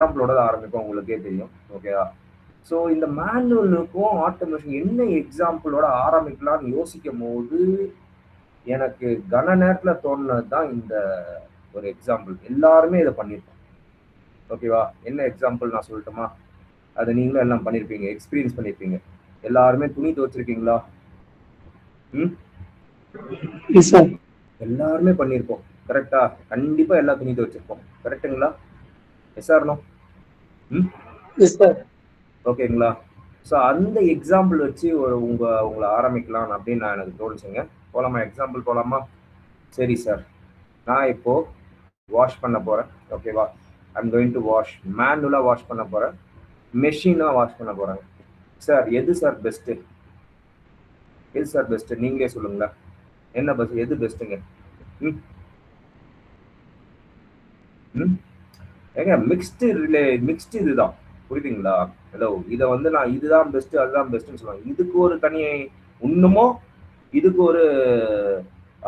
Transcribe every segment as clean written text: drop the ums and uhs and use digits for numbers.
எக்ஸாம்பிளோட ஆரம்பிக்கும், உங்களுக்கே தெரியும். ஓகேவா? ஸோ இந்த மேனுவலுக்கும் ஆட்டோமேஷன் என்ன எக்ஸாம்பிளோட ஆரம்பிக்கலாம்னு யோசிக்கும் போது எனக்கு கன நேரத்துல தோணுனது தான் இந்த ஒரு எக்ஸாம்பிள். எல்லாருமே இதை பண்ணியிருப்போம். ஓகேவா? என்ன எக்ஸாம்பிள் நான் சொல்லட்டுமா? அதை நீங்களும் எல்லாம் பண்ணியிருப்பீங்க, எக்ஸ்பீரியன்ஸ் பண்ணியிருப்பீங்க. எல்லாருமே துணி துவைச்சிருக்கீங்களா? எல்லாருமே பண்ணியிருப்போம். கரெக்டா? கண்டிப்பா எல்லா துணி துவைச்சிருப்போம். கரெக்டுங்களா? Yes or no? ஓகேங்களா? ஸோ அந்த எக்ஸாம்பிள் வச்சு உங்களை ஆரம்பிக்கலாம் அப்படின்னு நான் எனக்கு தோணுச்சுங்க. போலாமா? எக்ஸாம்பிள் போலாமா? சரி சார், நான் இப்போ வாஷ் பண்ண போறேன். ஓகேவா? I'm going to wash. மேனுவலா வாஷ் பண்ண போறேன், மெஷினா வாஷ் பண்ண போறேன். சார் எது சார் பெஸ்ட்? எது சார் பெஸ்ட்? நீங்களே சொல்லுங்களேன். என்ன பெஸ்ட்? எது பெஸ்ட்டுங்க? ஏங்க மிக்ஸ்டு இதுதான். புரியுதுங்களா? ஹலோ, இதை வந்து நான் இதுதான் பெஸ்ட் அதுதான் பெஸ்ட்னு சொல்லுவேன். இதுக்கு ஒரு தனி இன்னமும் இதுக்கு ஒரு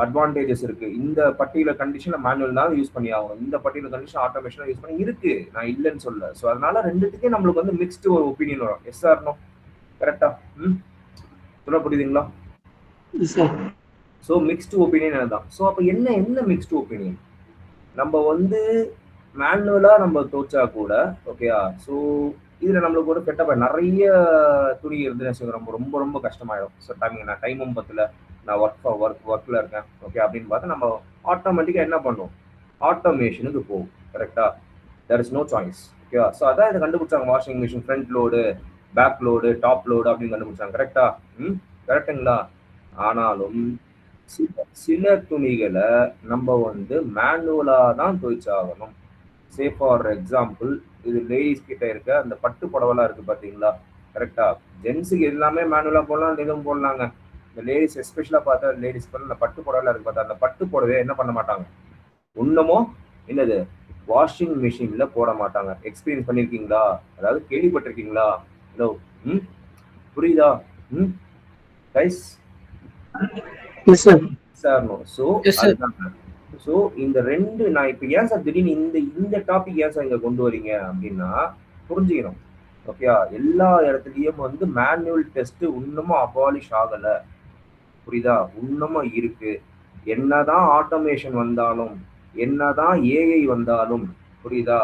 அட்வான்டேஜஸ் இருக்கு. இந்த பர்டிகுலர் கண்டிஷன்ல மேனுவல் தான் யூஸ் பண்ணி ஆகும், இந்த பர்டிகுலர் கண்டிஷன் ஆட்டோமேஷன் யூஸ் பண்ணி இருக்கு. நான் இல்லைன்னு சொல்ல. ஸோ அதனால ரெண்டுத்துக்கே நம்மளுக்கு வந்து மிக்ஸ்டு ஒரு ஒப்பீனியன் வரும். Yes or no? கரெக்டா? சொல்ல புரியுதுங்களா? ஸோ மிக்ஸ்டு ஒப்பீனியன் அதுதான். ஸோ அப்போ என்ன மிக்ஸ்டு ஒப்பீனியன்? நம்ம வந்து மேனுவலா நம்ம துவைச்சா கூட ஓகேயா? ஸோ இதுல நம்மளுக்கு ஒரு கெட்ட நிறைய துணி இருந்துன்னு ரொம்ப ரொம்ப ரொம்ப கஷ்டமாயிடும். ஸோ நான் டைமும் பத்துல, நான் ஒர்க்ல இருக்கேன் ஓகே அப்படின்னு பார்த்தா நம்ம ஆட்டோமேட்டிக்கா என்ன பண்ணுவோம்? ஆட்டோமேஷனுக்கு போகும். கரெக்டா? There is no choice. ஓகேவா? ஸோ அதான் இதை கண்டுபிடிச்சாங்க. Washing machine front load, back load, top load அப்படின்னு கண்டுபிடிச்சாங்க. கரெக்டா? கரெக்டுங்களா? ஆனாலும் சில துணிகளை நம்ம வந்து மேனுவலா தான் துவைச்சாகணும். சே ஃபார் எக்ஸாம்பிள், இது லேடிஸ் கிட்ட இருக்க அந்த பட்டு புடவெல்லாம் இருக்கு பாத்தீங்களா? கரெக்டா? ஜென்ஸுக்கு எல்லாமே மேனுவலா போடலாம், எதுவும் போடலாங்க. இந்த லேடிஸ் எஸ்பெஷலா பார்த்தா லேடிஸ் அந்த பட்டு புடவெல்லாம் இருக்கு பார்த்தா, அந்த பட்டு புடவையை என்ன பண்ண மாட்டாங்க, இன்னமும் என்னது வாஷிங் மிஷின்ல போட மாட்டாங்க. எக்ஸ்பீரியன்ஸ் பண்ணிருக்கீங்களா? அதாவது கேள்விப்பட்டிருக்கீங்களா? ஹலோ, புரியுதா? Guys sir no. So so இந்த ரெண்டு நான் இப்போ ஏன் சார் திடீர்னு இந்த டாபிக் ஏன் சார் இங்க கொண்டு வரீங்க அப்படின்னா புரிஞ்சுக்கணும். ஓகேயா? எல்லா இடத்துலயும் வந்து மேனுவல் டெஸ்ட் இன்னமும் அபாலிஷ் ஆகல. புரியுதா? இன்னமும் இருக்கு. என்னதான் ஆட்டோமேஷன் வந்தாலும், என்னதான் ஏஐ வந்தாலும், புரியுதா,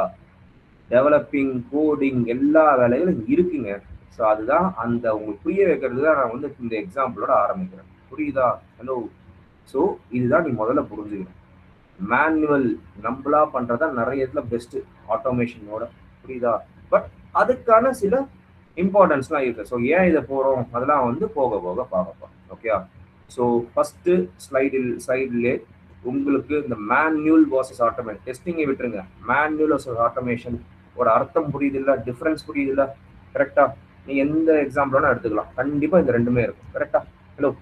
டெவலப்பிங், கோடிங் எல்லா வேலைகளும் இருக்குங்க. ஸோ அதுதான் அந்த உங்களுக்கு புரிய வைக்கிறது தான் நான் வந்து இந்த எக்ஸாம்பிளோட ஆரம்பிக்கிறேன். புரியுதா? ஹலோ. ஸோ இதுதான் நீ முதல்ல புரிஞ்சுக்கணும். மேனுவல் நம்மளா பண்றதா நிறைய இடத்துல பெஸ்ட் ஆட்டோமேஷனோட. புரியுதா? பட் அதுக்கான சில இம்பார்ட்டன்ஸ்லாம் இருக்கு. ஸோ ஏன் இதை போறோம் அதெல்லாம் வந்து போக போக பார்க்கப்போம். ஓகே? ஸோ ஃபர்ஸ்ட் ஸ்லைடிலே உங்களுக்கு இந்த மேனுவல் வர்சஸ் ஆட்டோமேஷன் டெஸ்டிங்கை விட்டுருங்க. மேனுவல் வர்சஸ் ஆட்டோமேஷன் ஒரு அர்த்தம் புரியுது இல்ல, டிஃபரன்ஸ் புரியுது இல்ல? கரெக்டா? நீ எந்த எக்ஸாம்பிள் எடுத்துக்கலாம், கண்டிப்பா இந்த ரெண்டுமே இருக்கும். கரெக்டா? ஹலோ.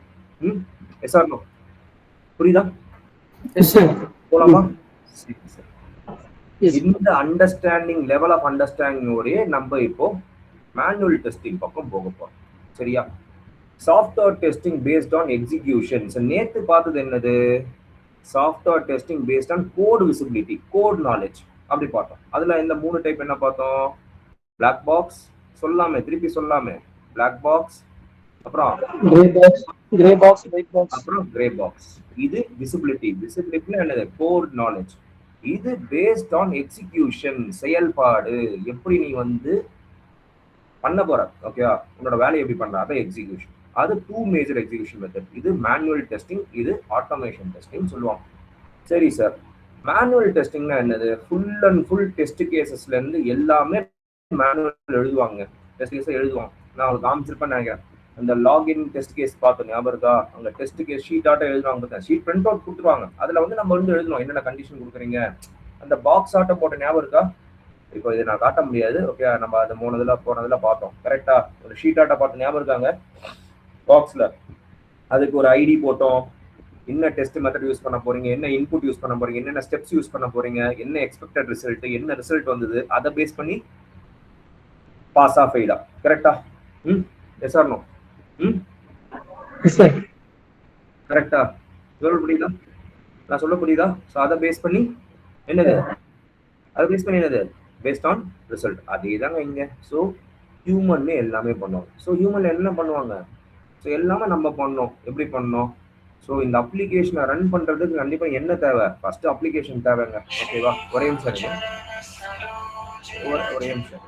Yes or no? புரியுதா? போலாமா? இந்த அண்டர்ஸ்டாண்டிங் லெவல் ஆஃப் அண்டர்ஸ்டாண்டிங்கோடய நம்ம இப்போ மேனுவல் டெஸ்டிங் பக்கம் போக போறோம். சரியா? Software testing based on execution. நேத்து பார்த்தது என்னது? Software testing based on code visibility, code knowledge அப்படி பார்த்தோம். அதுல இந்த 3 டைப் என்ன பார்த்தோம்? பிளாக் பாக்ஸ் சொல்லாமே, திருப்பி சொல்லாமே. பிளாக் பாக்ஸ், அப்புறம் அப்புறம் கிரே பாக்ஸ். இது விசிபிலிட்டி. விசிபிலிட்டி என்னது? Code knowledge. இது பேஸ்ட் ஆன் எக்ஸிகியூஷன், செயல்பாடு, எப்படி நீ வந்து பண்ண போற. ஓகேவா? உன்னோட வேலையை எப்படி பண்ற, அதை எக்ஸிகியூஷன். அது 2 மேஜர் எக்ஸிகியூஷன் மெத்தட். இது மேனுவல் டெஸ்டிங், இது ஆட்டோமேஷன் டெஸ்டிங் சொல்லுவாங்க. சரி சார், மேனுவல் டெஸ்டிங்னா என்னது? ஃபுல் அண்ட் ஃபுல் டெஸ்ட் கேசஸ்ல இருந்து எல்லாமே மேனுவல் எழுதுவாங்க. டெஸ்ட் கேஸ் எழுதுவாங்க. நான் உங்களுக்கு காமிச்சிருப்பேன்னு நினைக்கிறேன். அந்த லாகின் டெஸ்ட் கேஸ் பார்த்தோம், ஞாபகம் இருக்கா? அங்க டெஸ்ட் கேஸ் ஷீட் ஆட்ட எழுதுவாங்க. ஷீட் பிரிண்ட் அவுட் கொடுத்துருவாங்க. அதுல வந்து நம்ம வந்து எழுதணும் என்னென்ன கண்டிஷன் கொடுக்குறீங்க. அந்த பாக்ஸ் ஆட்டம் போட்ட ஞாபகம் இருக்கா? இப்போ இதை நான் காட்ட முடியாது. ஓகே, நம்ம அது போனதுல பார்த்தோம். கரெக்டா? ஒரு ஷீட் ஆட்ட பார்த்து ஞாபகம் இருக்காங்க? பாக்ஸ்ல அதுக்கு ஒரு ஐடி போட்டோம். என்ன டெஸ்ட் மெத்தட் யூஸ் பண்ண போறீங்க, என்ன இன்புட் யூஸ் பண்ண போறீங்க, என்னென்ன ஸ்டெப்ஸ் யூஸ் பண்ண போறீங்க, என்ன எக்ஸ்பெக்டட் ரிசல்ட், என்ன ரிசல்ட் வந்தது, அதை பேஸ் பண்ணி பாஸா ஃபெயிலா. கரெக்டா? Yes or no? கரெக்டா? சொல்ல புரியுதா? நான் சொல்ல புரியுதா? ஸோ அதை பேஸ் பண்ணி என்னது? அதை பேஸ் பண்ணி என்னது? Based on result. அதே தாங்க இங்க. ஸோ ஹியூமன் எல்லாமே பண்ணுவாங்க. ஸோ ஹியூமன் என்ன பண்ணுவாங்க? ஸோ எல்லாமே நம்ம பண்ணோம். எப்படி பண்ணோம்? ஸோ இந்த அப்ளிகேஷனை ரன் பண்றதுக்கு கண்டிப்பா என்ன தேவை? ஃபர்ஸ்ட் அப்ளிகேஷன் தேவைங்க. ஓகேவா? ஒரே நிமிஷம் இருங்க. ஒரே நிமிஷம்.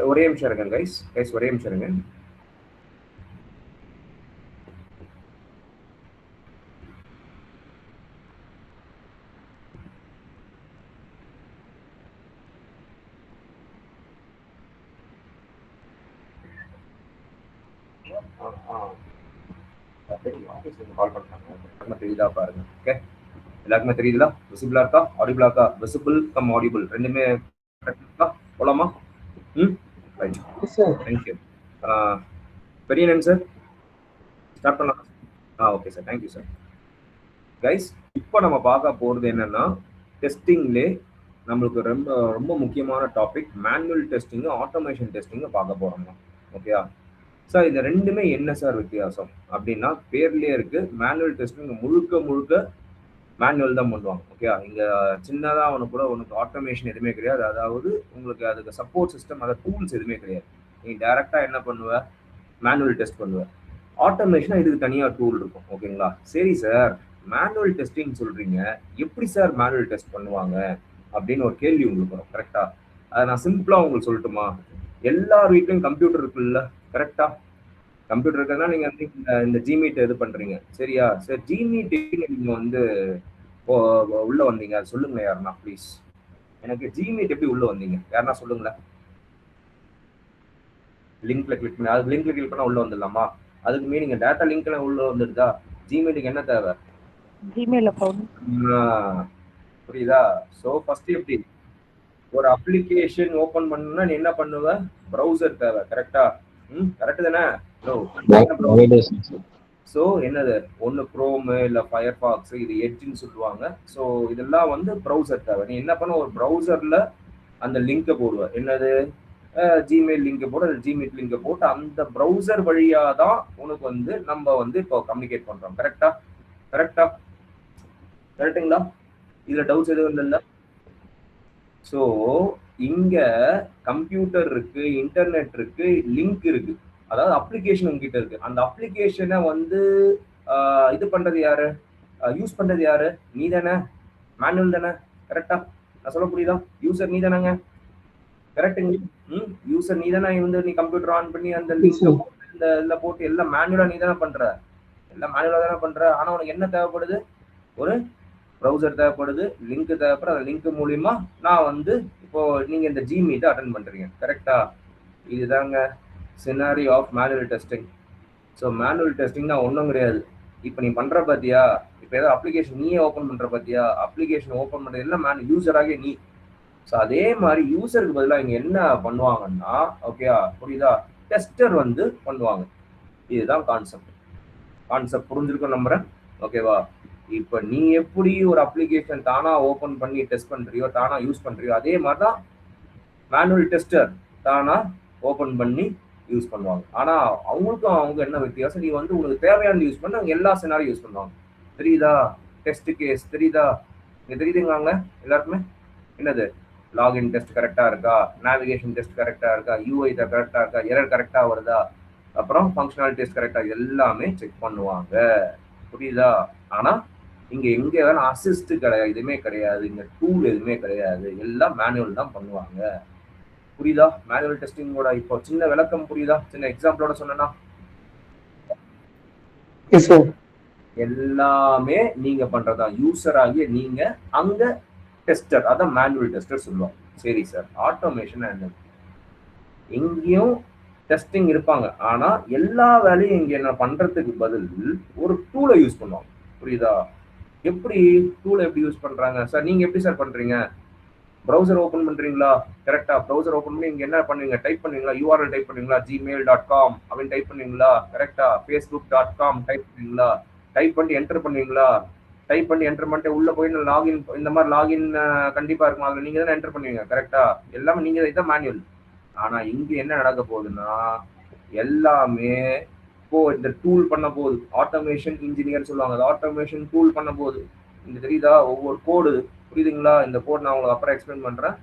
ஒரே நிமிஷம் இருங்க கைஸ் ஒரே நிமிஷம் இருங்க. கால் பண்ணாங்க தெரியுதா பாருங்க. ஓகே, எல்லாருக்குமே தெரியுதுல? விசிபிளா இருக்கா, ஆடிபிளா இருக்கா? விசிபிள் கம் ஆடிபிள் ரெண்டுமே போலாமா? Right, thank you. பெரியனன் சார் ஸ்டார்ட் பண்ணலாம். Okay sir, thank you sir. Guys, இப்போ நம்ம பார்க்க போகிறது என்னன்னா, டெஸ்டிங்லே நம்மளுக்கு ரொம்ப ரொம்ப முக்கியமான topic manual testing automation testing பார்க்க போகிறோம். ஓகேயா சார்? இது ரெண்டுமே என்ன சார் வித்தியாசம் அப்படின்னா, பேர்லேயே இருக்கு. மேனுவல் டெஸ்டிங் முழுக்க முழுக்க மேனுவல் தான் பண்ணுவாங்க. ஓகே, இங்க சின்னதாக அவனுக்கு கூட உனக்கு ஆட்டோமேஷன் எதுவுமே கிடையாது. அதாவது உங்களுக்கு அதுக்கு சப்போர்ட் சிஸ்டம், அதாவது டூல்ஸ் எதுவுமே கிடையாது. நீ டைரக்டா என்ன பண்ணுவ? மேனுவல் டெஸ்ட் பண்ணுவ. ஆட்டோமேஷனா இதுக்கு தனியாக டூல் இருக்கும். ஓகேங்களா? சரி சார், மேனுவல் டெஸ்டிங் சொல்றீங்க, எப்படி சார் மேனுவல் டெஸ்ட் பண்ணுவாங்க அப்படின்னு ஒரு கேள்வி உங்களுக்கு வரும். கரெக்டா? அதை நான் சிம்பிளா உங்களுக்கு சொல்லட்டுமா? எல்லார் வீட்லையும் கம்ப்யூட்டர் இருக்குல்ல, கரெக்டா? கம்ப்யூட்டர் இருக்கிறதுனா நீங்க வந்து இந்த ஜிமீட் இது பண்றீங்க, சரியா? சார், ஜிமீட் நீங்க வந்து உள்ள வந்தீங்க, அது சொல்லுங்க யாருன்னா ப்ளீஸ். எனக்கு ஜிமீட் எப்படி உள்ள வந்தீங்க யாருன்னா சொல்லுங்களேன். லிங்க்ல கிளிக் பண்ணி, அது லிங்க்ல கிளிக் பண்ணா உள்ள வந்துடலாமா? அதுக்கு மீனிங் டேட்டா லிங்க்ல உள்ள வந்துடுதா? ஜிமெயிலுக்கு என்ன தேவை? Gmail account. புரியுதா? ஸோ ஃபர்ஸ்ட் எப்படி ஒரு அப்ளிகேஷன் ஓபன் பண்ணணும்னா நீ என்ன பண்ணுவ? ப்ரௌசர் தேவை. கரெக்டா? கரெக்ட் தானே? ஸோ என்னது, ஒன்று குரோமு இல்லை ஃபயர்பாக்ஸ், இது எட்ஜ்னு சொல்லுவாங்க. ஸோ இதெல்லாம் வந்து ப்ரௌசர் தேவை. நீ என்ன பண்ண, ஒரு ப்ரௌசரில் அந்த லிங்கை போடுவ. என்னது? ஜிமெயில் லிங்கை போட்டு, அந்த ஜிமெயில் லிங்கை போட்டு அந்த ப்ரௌசர் வழியாக தான் உனக்கு வந்து நம்ம வந்து இப்போ கம்யூனிகேட் பண்ணுறோம். கரெக்டா? கரெக்டா? கரெக்டுங்களா? இதில் டவுட்ஸ் எதுவும் இல்லைல்ல? ஸோ இங்கே கம்ப்யூட்டர் இருக்கு, இன்டர்நெட் இருக்கு, லிங்க் இருக்கு, அதாவது அப்ளிகேஷன் உங்ககிட்ட இருக்கு. அந்த அப்ளிகேஷனை வந்து இது பண்றது யாரு? யூஸ் பண்றது யாரு? நீ தானே? மேனுவல் தானே? கரெக்டா? நான் சொல்ல புரியுதா? யூசர் நீ தானேங்க? கரெக்டுங்க? யூசர் நீ தானே வந்து நீ கம்ப்யூட்டர் ஆன் பண்ணி அந்த லிங்க் இந்த இதில் போட்டு எல்லாம் மேனுவலா நீ தானே பண்ற? எல்லாம் மேனுவலா தானே பண்ற. ஆனா உனக்கு என்ன தேவைப்படுது? ஒரு ப்ரௌசர் தேவைப்படுது, லிங்க் தேவைப்படுது. அந்த லிங்க் மூலியமா நான் வந்து இப்போ நீங்க இந்த ஜிமீட்டை அட்டென்ட் பண்றீங்க. கரெக்டா? இதுதாங்க scenario of manual testing. So manual டெஸ்டிங்னா ஒன்றும் கிடையாது. இப்போ நீ பண்ற பாத்தியா, இப்போ ஏதாவது அப்ளிகேஷன் நீயே ஓப்பன் பண்ற பாத்தியா, அப்ளிகேஷன் ஓப்பன் பண்றது எல்லாம் யூசராகிய நீ. ஸோ அதே மாதிரி யூசருக்கு பதிலாக இங்க என்ன பண்ணுவாங்கன்னா, ஓகேயா, புரியுதா, டெஸ்டர் வந்து பண்ணுவாங்க. இதுதான் கான்செப்ட் புரிஞ்சிருக்கும் நம்புறேன். ஓகேவா? இப்போ நீ எப்படி ஒரு அப்ளிகேஷன் தானா ஓபன் பண்ணி டெஸ்ட் பண்றியோ, தானா யூஸ் பண்றியோ, அதே மாதிரி தான் மேனுவல் டெஸ்டர் தானா ஓபன் பண்ணி யூஸ் பண்ணுவாங்க. ஆனா அவங்களுக்கும் அவங்க என்ன வித்தியாசம், நீ வந்து உங்களுக்கு தேவையான யூஸ் பண்ண எல்லா சினாரியும் யூஸ் பண்ணுவாங்க. தெரியுதா? டெஸ்ட் கேஸ் தெரியுதா? இங்க தெரியுதுங்களாங்க எல்லாருக்குமே? என்னது, லாகின் டெஸ்ட் கரெக்டா இருக்கா, நேவிகேஷன் டெஸ்ட் கரெக்டா இருக்கா, யூஐ கரெக்டா இருக்கா, எரர் கரெக்டா வருதா, அப்புறம் ஃபங்க்ஷனாலிட்டி டெஸ்ட் கரெக்டா, எல்லாமே செக் பண்ணுவாங்க. புரியுதா? ஆனா இங்க எங்க வேணா அசிஸ்ட் கிடையாது, எதுவுமே கிடையாது, இங்க டூல் எதுவுமே கிடையாது, எல்லாம் மேனுவல் தான் பண்ணுவாங்க. புரியுதா? மேனுவல் டெஸ்டிங்கோட இப்போ சின்ன விளக்கம் புரியுதா? சின்ன எக்ஸாம்பிளோட சொன்னா எல்லாமே நீங்க பண்றதா, யூசர் ஆகிய நீங்க அங்க டெஸ்டர், அதான் மேனுவல் டெஸ்டர் சொல்லுவாங்க. சரி சார், ஆட்டோமேஷன் என்ன? எங்கேயும் டெஸ்டிங் இருப்பாங்க, ஆனா எல்லா வேலையும் இங்க என்ன பண்றதுக்கு பதில் ஒரு டூலை யூஸ் பண்ணுவாங்க. புரியுதா? எப்படி டூலை எப்படி யூஸ் பண்றாங்க சார்? நீங்க எப்படி சார் பண்றீங்க? ப்ரௌசர் ஓப்பன் பண்றீங்களா? கரெக்டா? ப்ரௌசர் ஓப்பன் பண்ணி இங்க என்ன பண்ணுவீங்க? டைப் பண்ணுவீங்களா? URL டைப் பண்ணுவீங்களா? gmail.com அப்படின்னு டைப் பண்ணுவீங்களா? கரெக்டா? facebook.com டைப் பண்ணுவீங்களா? டைப் பண்ணி என்டர் பண்ணுவீங்களா? டைப் பண்ணி என்டர் பண்ணிட்டு உள்ள போய் லாகின், இந்த மாதிரி லாகின் கண்டிப்பா இருக்கும், அதுல நீங்க தானே என்டர் பண்ணுவீங்க. கரெக்டா? எல்லாமே நீங்க இதான் மேனுவல். ஆனா இங்க என்ன நடக்க போகுதுன்னா, எல்லாமே இந்த டூல் பண்ண போகுது, ஆட்டோமேஷன் இன்ஜினியர் சொல்லுவாங்க, அது ஆட்டோமேஷன் டூல் பண்ண போகுது. இந்த தெரியுதா ஒவ்வொரு கோடு, புரியுதுங்களா? இந்த கோட் நான் உங்களுக்கு அப்புறம் எக்ஸ்பிளைன் பண்றேன்.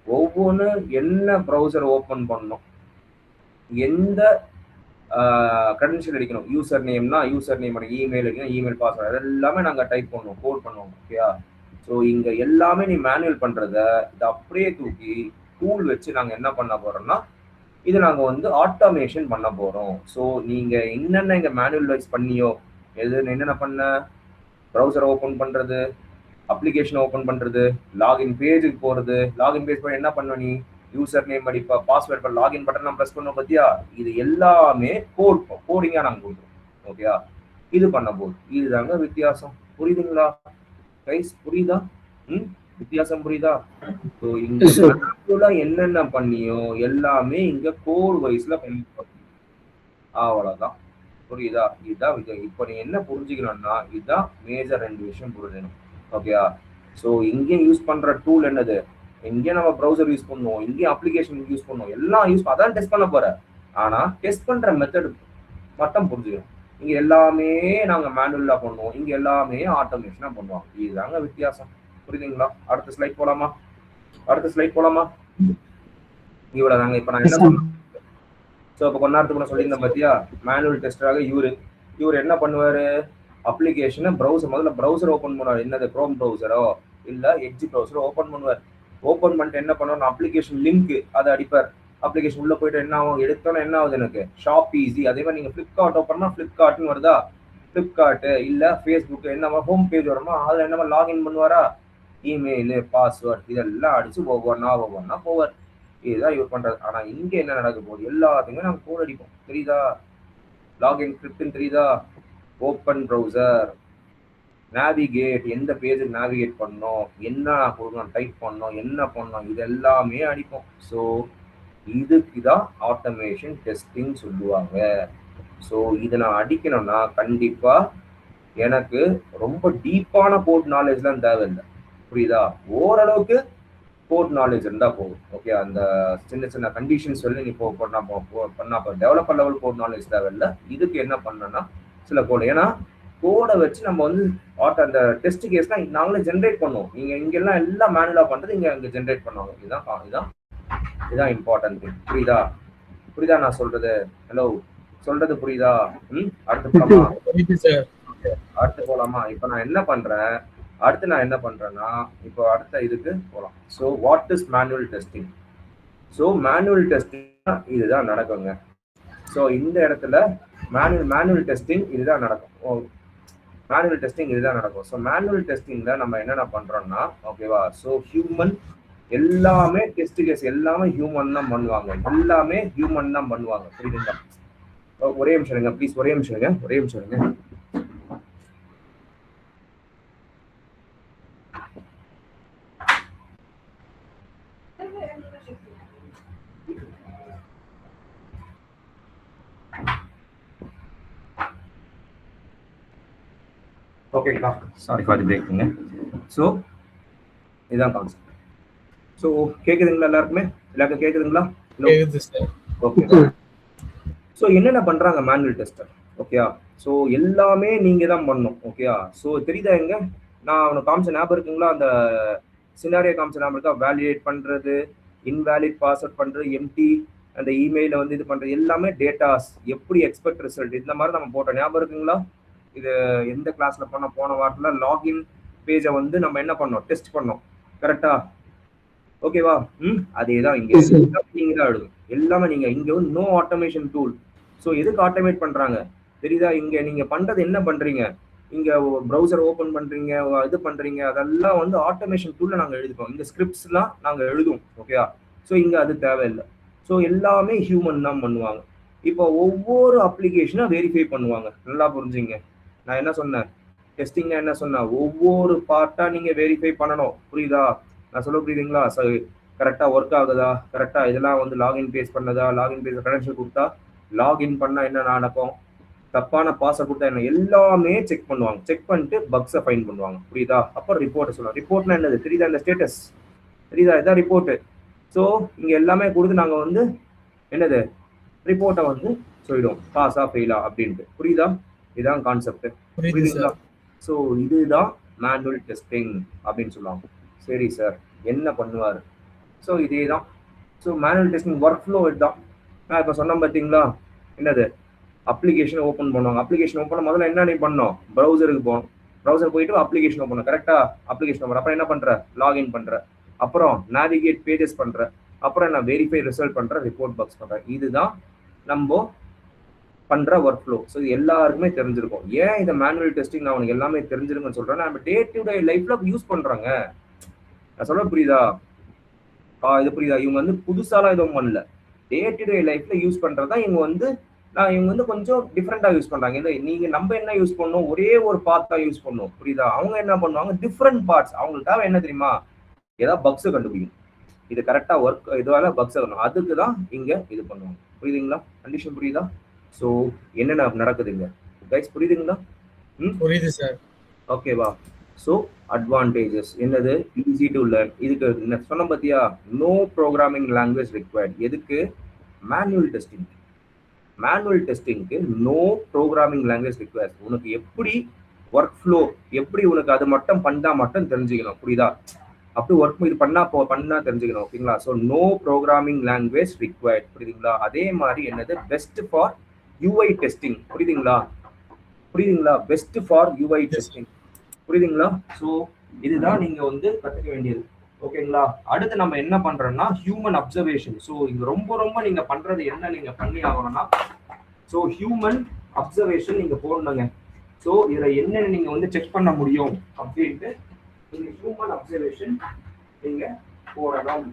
ஒவ்வொன்று என்ன ப்ரௌசர் ஓப்பன் பண்ணணும், எந்த கிரெடென்ஷியல் அடிக்கணும், யூசர் நேம்னா யூசர் நேம், இமெயில் அடிக்கணும், இமெயில் பாஸ்வேர்டு எல்லாமே நாங்கள் டைப் பண்ணுவோம், கோட் பண்ணுவோம். ஓகேயா? ஸோ இங்க எல்லாமே நீ மேனுவல் பண்றத இதை அப்படியே தூக்கி டூல் வச்சு நாங்கள் என்ன பண்ண போறோம்னா இது நாங்கள் வந்து ஆட்டோமேஷன் பண்ண போறோம். ஸோ நீங்க என்னென்ன இங்க மேனுவல் வைஸ் பண்ணியோ, என்னென்ன பண்ண, ப்ரௌசர் ஓப்பன் பண்றது, அப்ளிகேஷன் ஓப்பன் பண்றது, லாகின் பேஜுக்கு போறது, லாகின் பேஜ் போய் என்ன பண்ண, நீ யூசர் நேம் அடிப்பா, பாஸ்வேர்ட் பண்ண, லாகின் பட்டன் நம்ம ப்ரெஸ் பண்ணோம் பத்தியா, இது எல்லாமே கோடிங்கா நாங்கள் கொடுக்குறோம். ஓகேயா? இது பண்ண போகுது, இதுதாங்க வித்தியாசம். புரியுதுங்களா கைஸ்? புரியுதா? வித்தியாசம் புரியுதா? ஸோ இங்க என்னென்ன பண்ணியோ எல்லாமே இங்க கோட் வைஸ்ல பண்ணி, அவ்வளவுதான். புரியுதா? இதுதான் இப்ப நீ என்ன புரிஞ்சுக்கணும்னா இதுதான் மேஜர் 2 விஷயம் புரிஞ்சுக்கணும். ஓகேயா? ஸோ இங்கேயும் யூஸ் பண்ற டூல் என்னது, இங்கே நம்ம ப்ரௌசர் யூஸ் பண்ணுவோம், இங்கேயும் அப்ளிகேஷன் யூஸ் பண்ணுவோம், எல்லாம் யூஸ் அதான் டெஸ்ட் பண்ண போற. ஆனா டெஸ்ட் பண்ற மெத்தட் மட்டும் புரிஞ்சுக்கணும். இங்க எல்லாமே நாங்க மேனுவலா பண்ணுவோம், இங்க எல்லாமே ஆட்டோமேஷனா பண்ணுவோம். இதுதாங்க வித்தியாசம். புரியுதுங்களா? அடுத்த ஸ்லைட் போலாமா? இவ்வளவுதாங்க. இப்ப நான் என்ன பண்ணுவேன், ஸோ இப்போ கொஞ்ச நேரத்துக்கு நான் சொல்லியிருந்தேன் பார்த்தியா, மேனுவல் டெஸ்டராக இவர் என்ன பண்ணுவார், அப்ளிகேஷனை முதல்ல ப்ரௌசர் ஓப்பன் பண்ணுவார். என்னது, க்ரோம் ப்ரௌசரோ இல்லை எட்ஜ் ப்ரௌசரோ ஓப்பன் பண்ணுவார். ஓப்பன் பண்ணிட்டு என்ன பண்ணுவார், அப்ளிகேஷன் லிங்க் அதை அடிப்பார். அப்ளிகேஷன் உள்ள போயிட்டு என்ன ஆகும், எடுத்தோன்னா என்ன ஆகுது, எனக்கு ஷாப் ஈஸி. அதே மாதிரி நீங்கள் ஃப்ளிப்கார்ட் ஓப்பன் பண்ணால் ஃப்ளிப்கார்ட்னு வருதா, ஃப்ளிப்கார்ட்டு இல்லை ஃபேஸ்புக் என்ன ஹோம் பேஜ் வருமா, அதில் என்ன லாகின் பண்ணுவாரா, இமெயிலு பாஸ்வேர்ட் இதெல்லாம் அடிச்சு ஒவ்வொன்றா போவார். இதுதான் இவர் பண்றது. ஆனா இங்க என்ன நடக்க போகுது, எல்லாத்துக்குமே நம்ம கோட் அடிப்போம். தெரியுதா? லாகின் ஸ்கிரிப்ட் தெரியுதா, ஓப்பன் ப்ரௌசர், நேவிகேட், எந்த பேஜுக்கு நேவிகேட் பண்ணணும், என்ன கொடுக்கணும், டைப் பண்ணணும், என்ன பண்ணணும், இது எல்லாமே அடிப்போம். ஸோ இதுக்கு தான் ஆட்டோமேஷன் டெஸ்டிங் சொல்லுவாங்க. ஸோ இதை நான் அடிக்கணும்னா கண்டிப்பா எனக்கு ரொம்ப டீப்பான கோட் நாலேஜ்லாம் தேவையில்லை. புரியுதா? ஓரளவுக்கு கோட் நாலேஜ் இருந்தா போதும். ஓகே, அந்த சின்ன சின்ன கண்டிஷன்ஸ் சொல்லி நீ பண்ணா டெவலப்பர் லெவல் கோட் நாலேஜ் தேவையில்லை. இதுக்கு என்ன பண்ணனா சில கோடு, ஏன்னா கோடை வச்சு நம்ம வந்து அந்த டெஸ்ட் கேஸ்லாம் நாங்களே ஜென்ரேட் பண்ணுவோம். நீங்க இங்கெல்லாம் எல்லாம் மேனுவலா பண்றது இங்க அங்க ஜென்ரேட் பண்ணுவாங்க. இதுதான் இம்பார்ட்டன்ட் திங். புரியுதா நான் சொல்றது? ஹலோ, சொல்றது புரியுதா? அடுத்து போலாமா? இப்ப நான் என்ன பண்றேன், நான் என்ன பண்றேன்னா இப்போ அடுத்த இதுக்கு போகலாம். So what is manual testing? So manual testing இதுதான் நடக்குங்க. ஸோ இந்த இடத்துல மேனுவல் டெஸ்டிங் இதுதான் நடக்கும். ஸோ மேனுவல் டெஸ்டிங்ல நம்ம என்னென்ன பண்றோம்னா, ஓகேவா, ஸோ ஹியூமன் எல்லாமே டெஸ்ட் கேஸ் எல்லாமே ஹியூமன் தான் பண்ணுவாங்க. புரியுதுங்களா? ஒரே நிமிஷம் இருங்க ப்ளீஸ், ஒரே நிமிஷம் இருங்க. ஓகேங்களா? சாரி ஃபார் தி பிரேக்குங்க. ஸோ இதுதான் கான்செப்ட். ஸோ கேட்குதுங்களா எல்லாருக்கும் கேட்குதுங்களா? ஓகே. ஸோ என்னென்ன பண்றாங்க மேனுவல் டெஸ்டர்? ஓகேயா? ஸோ எல்லாமே நீங்க தான் பண்ணணும். ஓகேயா? ஸோ தெரியுதா, எங்க நான் அவனுக்கு காமிச்ச ஞாபகம் இருக்குங்களா, அந்த சினாரியோ காமிச்ச ஞாபகம் இருக்கா, வேலிடேட் பண்றது, இன்வேலிட் பாஸ்வேர்ட் பண்றது, எம்டி அந்த இமெயில வந்து இது பண்றது, எல்லாமே டேட்டாஸ், எப்படி எக்ஸ்பெக்ட் ரிசல்ட், இந்த மாதிரி நம்ம போட்ட ஞாபகம் இருக்குங்களா? இது எந்த கிளாஸ்ல போன வாரத்துல லாகின் பேஜை வந்து நம்ம என்ன பண்ணோம், டெஸ்ட் பண்ணோம். கரெக்டா? ஓகேவா? அதேதான் இங்க நீங்க தான் எழுதும் எல்லாமே. நீங்க இங்க வந்து நோ ஆட்டோமேஷன் டூல். ஸோ எதுக்கு ஆட்டோமேட் பண்றாங்க தெரியுதா? இங்க நீங்க பண்றது என்ன பண்றீங்க, இங்க ப்ரௌசர் ஓபன் பண்றீங்க, இது பண்றீங்க, அதெல்லாம் வந்து ஆட்டோமேஷன் டூல்ல நாங்க எழுதுவோம். இந்த ஸ்கிரிப்ட்ஸ் எல்லாம் நாங்க எழுதுவோம். ஓகேயா? ஸோ இங்க அது தேவையில்லை. ஸோ எல்லாமே ஹியூமன் தான் பண்ணுவாங்க. இப்போ ஒவ்வொரு அப்ளிகேஷனா வெரிஃபை பண்ணுவாங்க. நல்லா புரிஞ்சுங்க. நான் என்ன சொன்னேன், டெஸ்டிங்னா என்ன சொன்னேன், ஒவ்வொரு பார்ட்டா நீங்க வெரிஃபை பண்ணணும். புரியுதா? நான் சொல்ல புரியுதுங்களா? கரெக்டா ஒர்க் ஆகுதா, கரெக்டா இதெல்லாம் வந்து லாகின் பேஜ் பண்ணதா, லாகின் பேஜ் கனெக்ஷன் கொடுத்தா லாகின் பண்ணா என்ன நடக்கும், தப்பான பாஸ்வேர்ட் கொடுத்தா என்ன, எல்லாமே செக் பண்ணுவாங்க. செக் பண்ணிட்டு பக்ஸை ஃபைண்ட் பண்ணுவாங்க. புரியுதா? அப்புறம் ரிப்போர்ட் சொல்லுவாங்க. ரிப்போர்ட்னா என்னது தெரியுதா? இந்த ஸ்டேட்டஸ் தெரியுதா? இதான் ரிப்போர்ட். ஸோ இங்க எல்லாமே கொடுத்து நாங்க வந்து என்னது ரிப்போர்ட்டை வந்து சொல்லிடும் பாஸா ஃபெயிலா அப்படின்ட்டு. புரியுதா? இதுதான் கான்செப்ட். புரியுதுங்களா? ஸோ இதுதான் மேனுவல் டெஸ்டிங் அப்படின்னு சொல்லுவாங்க. சரி சார், என்ன பண்ணுவார்? ஸோ இதே தான். So manual testing work flow இதுதான். நான் இப்போ சொன்னேன் பார்த்தீங்களா, என்னது அப்ளிகேஷன் ஓப்பன் பண்ணுவாங்க. அப்ளிகேஷன் ஓப்பன் பண்ண முதல்ல என்ன நீ பண்ணோம்? ப்ரௌசருக்கு போகணும். ப்ரௌசர் போயிட்டு அப்ளிகேஷன் ஓப்பன் பண்ண கரெக்டா? அப்ளிகேஷன் ஓப்பன் அப்புறம் என்ன பண்ற? லாகின் பண்ற, அப்புறம் நேவிகேட் பேஜஸ் பண்ற, அப்புறம் என்ன வெரிஃபை ரிசல்ட் பண்ற, ரிப்போர்ட் பாக்ஸ் பண்ற. இதுதான் நம்ம பண்ற ஒர்க் ஃப்ளோ. ஸோ இது எல்லாருக்குமே தெரிஞ்சிருக்கும். ஏன் இந்த மேனுவல் டெஸ்டிங் நான் உனக்கு எல்லாமே தெரிஞ்சிருக்குன்னு சொல்றேன், நம்ம டே டு டே லைஃப்ல யூஸ் பண்றாங்க. நான் சொல்ல புரியுதா? இது புரியுதா? இவங்க வந்து புதுசாலாம் எதுவும் பண்ணல. டே டு டே லைஃப்ல யூஸ் பண்றதா இவங்க வந்து இவங்க வந்து கொஞ்சம் டிஃப்ரெண்டா யூஸ் பண்றாங்க. இல்லை நீங்க நம்ம என்ன யூஸ் பண்ணோம், ஒரே ஒரு பார்ட் தான் யூஸ் பண்ணோம். புரியுதா? அவங்க என்ன பண்ணுவாங்க, டிஃப்ரெண்ட் பார்ட்ஸ். அவங்களுக்காக என்ன தெரியுமா, ஏதாவது பக்ஸ் கண்டுபிடிக்கும். இது கரெக்டா ஒர்க் இதுவாக பக்ஸ் ஆகணும், அதுக்கு தான் இங்க இது பண்ணுவாங்க. புரியுதுங்களா? கண்டிஷன் புரியுதா? ஸோ என்னென்ன நடக்குதுங்க கைஸ், புரியுதுங்களா? புரியுது சார். ஓகேவா? ஸோ அட்வான்டேஜஸ் என்னது? Easy to learn. இதுக்கு சொன்ன பத்தியா, நோ ப்ரோக்ராமிங் லாங்குவேஜ் ரிக்வயர்ட். எதுக்கு? Manual testing. மேனுவல் டெஸ்டிங்க்கு நோ ப்ரோக்ராமிங் லாங்குவேஜ் ரிக்வயர்ஸ். உனக்கு எப்படி ஒர்க் ஃப்ளோ, எப்படி உனக்கு அது மட்டும் பண்ணா மட்டும் தெரிஞ்சுக்கணும். புரியுதா? அப்படி ஒர்க் இது பண்ணா தெரிஞ்சுக்கணும். ஓகேங்களா? So no programming language required. புரியுதுங்களா? அதே மாதிரி என்னது, பெஸ்ட் ஃபார் யூஐ டெஸ்டிங். புரியுதுங்களா? புரியுதுங்களா? Best for UI testing. புரியுதுங்களா? ஸோ இதுதான் நீங்க வந்து கத்துக்க வேண்டியது. ஓகேங்களா? அடுத்து நம்ம என்ன பண்றோம்னா ஹியூமன் அப்சர்வேஷன். ஸோ இங்க ரொம்ப ரொம்ப நீங்க பண்றது என்ன, நீங்க பண்ணி ஆகணும்னா ஸோ ஹியூமன் அப்சர்வேஷன் நீங்க போடணுங்க. ஸோ இதுல என்னன்னு நீங்க வந்து செக் பண்ண முடியும் அப்படின்ட்டு நீங்க ஹியூமன் அப்சர்வேஷன் நீங்க போடணும்.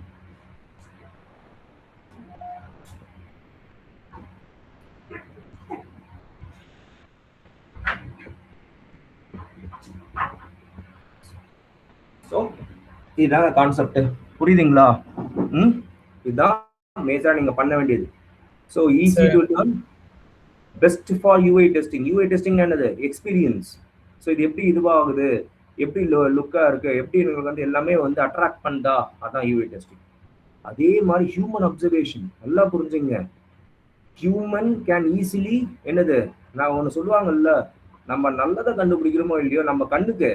ஸோ இதுதாங்க கான்செப்ட். புரியுதுங்களா? இதுதான் மேஜரா நீங்க பண்ண வேண்டியது. So easy to learn, best for UI testing. UI testing என்னது? எக்ஸ்பீரியன்ஸ். ஸோ இது எப்படி இதுவாகுது, எப்படி லுக்கா இருக்கு, எப்படி உங்களுக்கு வந்து எல்லாமே வந்து அட்ராக்ட் பண்ணா, அதான் யூஐ டெஸ்டிங். அதே மாதிரி ஹியூமன் அப்சர்வேஷன் நல்லா புரிஞ்சுங்க. ஹியூமன் கேன் ஈஸிலி என்னது, நான் ஒன்று சொல்லுவாங்கல்ல, நம்ம நல்லதை கண்டுபிடிக்கிறோமோ இல்லையோ, நம்ம கண்ணுக்கு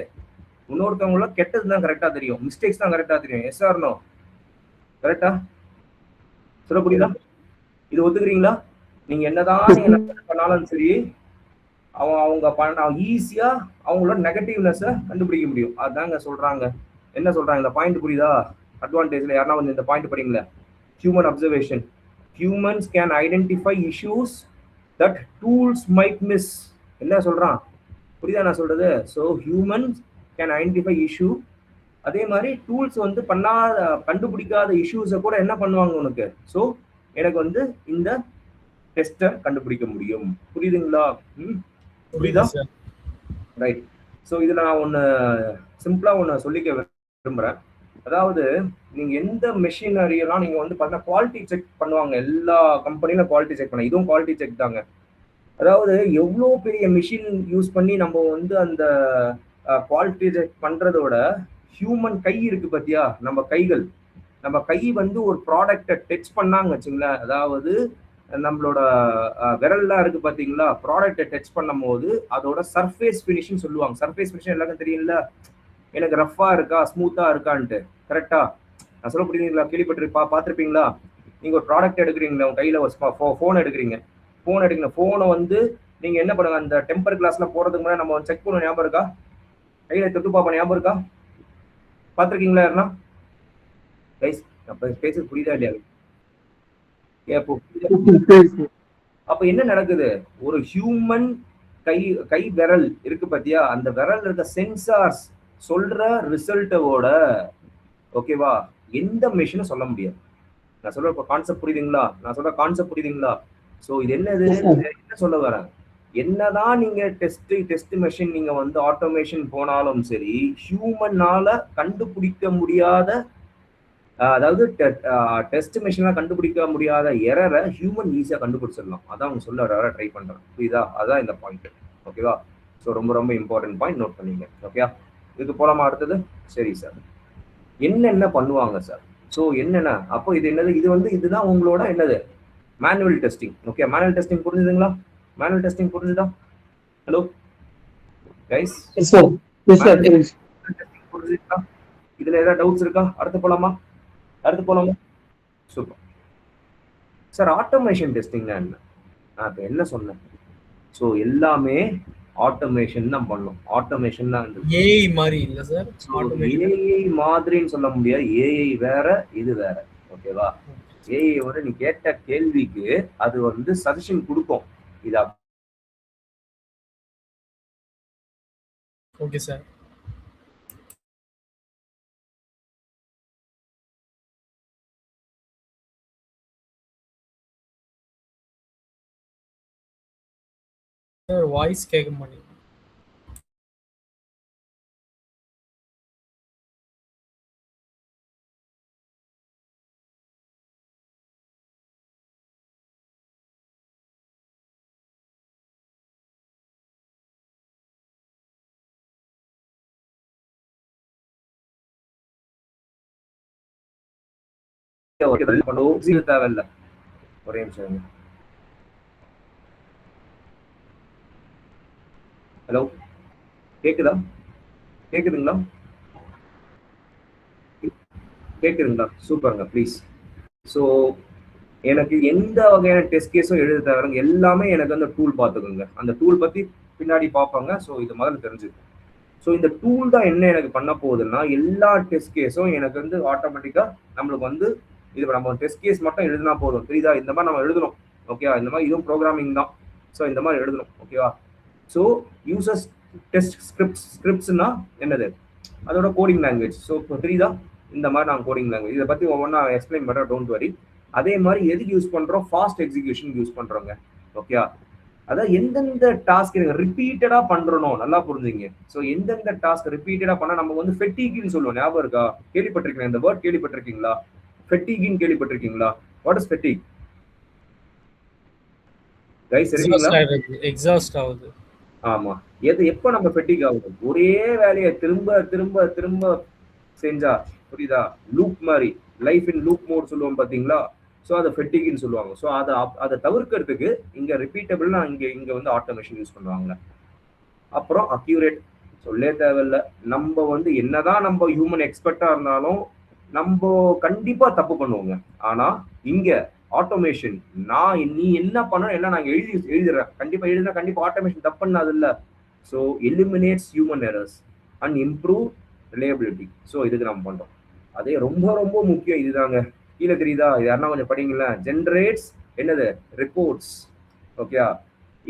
இன்னொருத்தவங்கள கெட்டது தான் கரெக்டா தெரியும், மிஸ்டேக்ஸ் தான் கரெக்டா தெரியும். Yes or no? கரெக்டா சொல்ல புரியுதா? இது ஒத்துக்கிறீங்களா? நீங்க என்னதான் நீங்க பண்ணாலும் சரி, அவங்க ஈஸியா அவங்களோட நெகட்டிவ்னஸை கண்டுபிடிக்க முடியும். அதாங்க சொல்றாங்க. என்ன சொல்றாங்க இந்த பாயிண்ட் புரியுதா? அட்வான்டேஜ்ல யாருன்னா வந்து இந்த பாயிண்ட் படிங்களா? Human observation. Humans can identify issues that tools might miss. என்ன சொல்றான்? புரியுதா நான் சொல்றது? So humans can identify issue. அதே மாதிரி டூல்ஸ் வந்து கண்டுபிடிக்காத இஷ்யூஸை கூட என்ன பண்ணுவாங்க உனக்கு? ஸோ எனக்கு வந்து இந்த டெஸ்ட்டை கண்டுபிடிக்க முடியும். புரியுதுங்களா? புரியுதா? ரைட். ஸோ இதுல நான் ஒன்று சிம்பிளா ஒன்று சொல்லிக்க விரும்புறேன். அதாவது நீங்க எந்த மெஷினரியெல்லாம் நீங்க வந்து பார்த்தீங்கன்னா குவாலிட்டி செக் பண்ணுவாங்க. எல்லா கம்பெனிலும் குவாலிட்டி செக் பண்ண, இதுவும் குவாலிட்டி செக் தாங்க. அதாவது எவ்வளோ பெரிய மிஷின் யூஸ் பண்ணி நம்ம வந்து அந்த குவாலிட்டி செக் பண்றதோட ஹியூமன் கை இருக்கு பார்த்தியா, நம்ம கை வந்து ஒரு ப்ராடக்டை டச் பண்ணாங்க வச்சுங்களேன், அதாவது நம்மளோட விரல்லாம் இருக்கு பாத்தீங்களா, ப்ராடக்டை டச் பண்ணும் போது அதோட சர்ஃபேஸ் ஃபினிஷிங் சொல்லுவாங்க. சர்ஃபேஸ் ஃபினிஷிங் எல்லாருக்கும் தெரியும்ல, எனக்கு ரஃபா இருக்கா ஸ்மூத்தா இருக்கான்ட்டு. கரெக்டா? நான் சொல்ல புரியுங்களா? பார்த்துருப்பீங்களா? நீங்க ஒரு ப்ராடக்ட் எடுக்கிறீங்களா, உங்க கையில ஒரு ஃபோன் எடுக்கிறீங்க. ஃபோனை வந்து நீங்க என்ன பண்ணுங்க, அந்த டெம்பர் கிளாஸ்ல போறதுக்கு முன்னாடி நம்ம செக் பண்ண ஞாபகம் இருக்கா? கையில தொட்டு பார்ப்போம், ஞாபகம் இருக்கா? பார்த்துருக்கீங்களா யாருன்னா? கைஸ் பேசுறது புரியுதா இல்லையா? அப்ப என்ன நடக்குது? ஒரு ஹியூமன் கை விரல் இருக்கு பாத்தியா, அந்த விரல் இருக்க சென்சார்ஸ் சொல்ற ரிசல்ட்டோட ஓகேவா எந்த மெஷினும் சொல்ல முடியாது. நான் சொல்ற கான்செப்ட் புரியுதுங்களா? சோ இது என்னது, என்ன சொல்ல வரேன், என்னதான் நீங்க டெஸ்ட் மெஷின் நீங்க வந்து ஆட்டோமேஷன் போனாலும் சரி, ஹியூமனால கண்டுபிடிக்க முடியாத, அதாவது டெஸ்ட் மெஷினா கண்டுபிடிக்க முடியாத எரரை ஹியூமன் ஈஸியா கண்டுபிடிச்சிடலாம். அதான் அவங்க சொல்ல வர ட்ரை பண்றேன். புரியுதா? அதான் இந்த பாயிண்ட். ஓகேவா? ஸோ ரொம்ப ரொம்ப இம்பார்ட்டன்ட் பாயிண்ட், நோட் பண்ணிங்க. ஓகே, இதுக்கு போலாமா அடுத்தது? சரி சார், என்னென்ன பண்ணுவாங்க சார்? ஸோ என்னென்ன, அப்போ இது என்னது, இது வந்து இதுதான் உங்களோட என்னது manual testing. Okay, manual testing புரிஞ்சுதுங்களா? மேனுவல் டெஸ்டிங் புரிஞ்சுதா? ஹலோ கைஸ், புரிஞ்சுதா? இதுல ஏதாவது டவுட்ஸ் இருக்கா? அடுத்து போலாமா? Super sir. ஆட்டோமேஷன் டெஸ்டிங்னா என்ன? நான் இப்ப என்ன சொன்னேன்? ஸோ எல்லாமே ஆட்டோமேஷன் தான் பண்ணணும். ஆட்டோமேஷன் தான் ஏஐ மாதிரி இல்ல சார். ஏஐ மாதிரின்னு சொல்ல முடியாது. ஏஐ வேற, இது வேற. ஓகேவா? ஏஐ வந்து நீ கேட்ட கேள்விக்கு அது வந்து சஜஷன் கொடுக்கும். இது ஓகே சார். சார் வாய்ஸ் கேட்க மாட்டேங்குது. தேவையில்ல. ஒரே நிமிஷம். ஹலோ, கேக்குதா? கேக்குதுங்களா? கேக்குதுங்களா? சூப்பருங்க. ப்ளீஸ். ஸோ எனக்கு எந்த வகையான டெஸ்ட் கேஸும் எழுத தேவைங்க. எல்லாமே எனக்கு அந்த டூல் பார்த்துக்கோங்க. அந்த டூல் பத்தி பின்னாடி பார்ப்பாங்க. ஸோ இது முதல்ல தெரிஞ்சுக்கணும். ஸோ இந்த டூல் தான் என்ன எனக்கு பண்ண போகுதுன்னா, எல்லா டெஸ்ட் கேஸும் எனக்கு வந்து ஆட்டோமேட்டிக்கா நம்மளுக்கு வந்து இது நம்ம டெஸ்ட் கேஸ் மட்டும் எழுதினா போதும். புரியுதா? இந்த மாதிரி நம்ம எழுதணும். ஓகேவா? இந்த மாதிரி இதுவும் ப்ரோக்ராமிங் தான். ஸோ இந்த மாதிரி எழுதணும். ஓகேவா? ஸோ யூசர்ஸ் டெஸ்ட் ஸ்கிரிப்ட்ஸ்னா என்னது? அதோட கோடிங் லாங்குவேஜ். ஸோ இப்போ தெரியுதா? இந்த மாதிரி நான் கோடிங் லாங்குவேஜ் இதை பற்றி ஒவ்வொன்றா எக்ஸ்பிளைன் பண்ணுறேன். Don't worry. அதே மாதிரி எதுக்கு யூஸ் பண்ணுறோம்? ஃபாஸ்ட் எக்ஸிக்யூஷன் யூஸ் பண்ணுறோங்க. ஓகே, அதான் எந்தெந்த டாஸ்க் எனக்கு ரிப்பீட்டடா பண்றணும், நல்லா புரிஞ்சுங்க. ஸோ எந்தெந்த டாஸ்க் ரிப்பீட்டடா பண்ணா நம்ம வந்து ஃபெட்டிக்னு சொல்லுவோம். ஞாபகம் இருக்கா? கேள்விப்பட்டிருக்கீங்களா? இந்த வேர்ட் கேள்விப்பட்டிருக்கீங்களா? ஃபெட்டிக்னு கேள்விப்பட்டிருக்கீங்களா? What is ஃபெட்டிக் guys? இருக்கீங்களா? எக்ஸாஸ்ட் ஆகுது. ஆமா. எப்ப நம்ம ஃபெட்டிக் ஆகுது? ஒரே வேலையை திரும்ப திரும்ப திரும்ப செஞ்சா. புரியுதா? லூப் மாதிரி, லைஃப் இன் லூப் மோட் சொல்லுவோம் பாத்தீங்களா? ஸோ அதை ஃபெட்டிக்னு சொல்லுவாங்க. ஸோ அதை தவிர்க்கிறதுக்கு இங்க ரிப்பீட்டபிள்னா இங்க வந்து ஆட்டோமேஷன் யூஸ் பண்ணுவாங்க. அப்புறம் அக்யூரேட் சொல்லே தேவையில்ல. நம்ம வந்து என்னதான் நம்ம ஹியூமன் எக்ஸ்பர்ட்டா இருந்தாலும் நம்ம கண்டிப்பா தப்பு பண்ணுவோங்க. ஆனா இங்க ஆட்டோமேஷன் நீ என்ன பண்ணணும் எல்லாம் நாங்க எழுதிடுறேன். கண்டிப்பா எழுதுனா கண்டிப்பா ஆட்டோமேஷன் தப்பு பண்ணாது இல்ல. So eliminates human errors and improve reliability. So இதுக்கு நம்ம பண்றோம். அதே ரொம்ப ரொம்ப முக்கியம் இதுதாங்க. கீழே தெரியுதா? இது யாருன்னா கொஞ்சம் படிங்களா? ஜென்ரேட்ஸ் என்னது? ரிப்போர்ட்ஸ். ஓகே,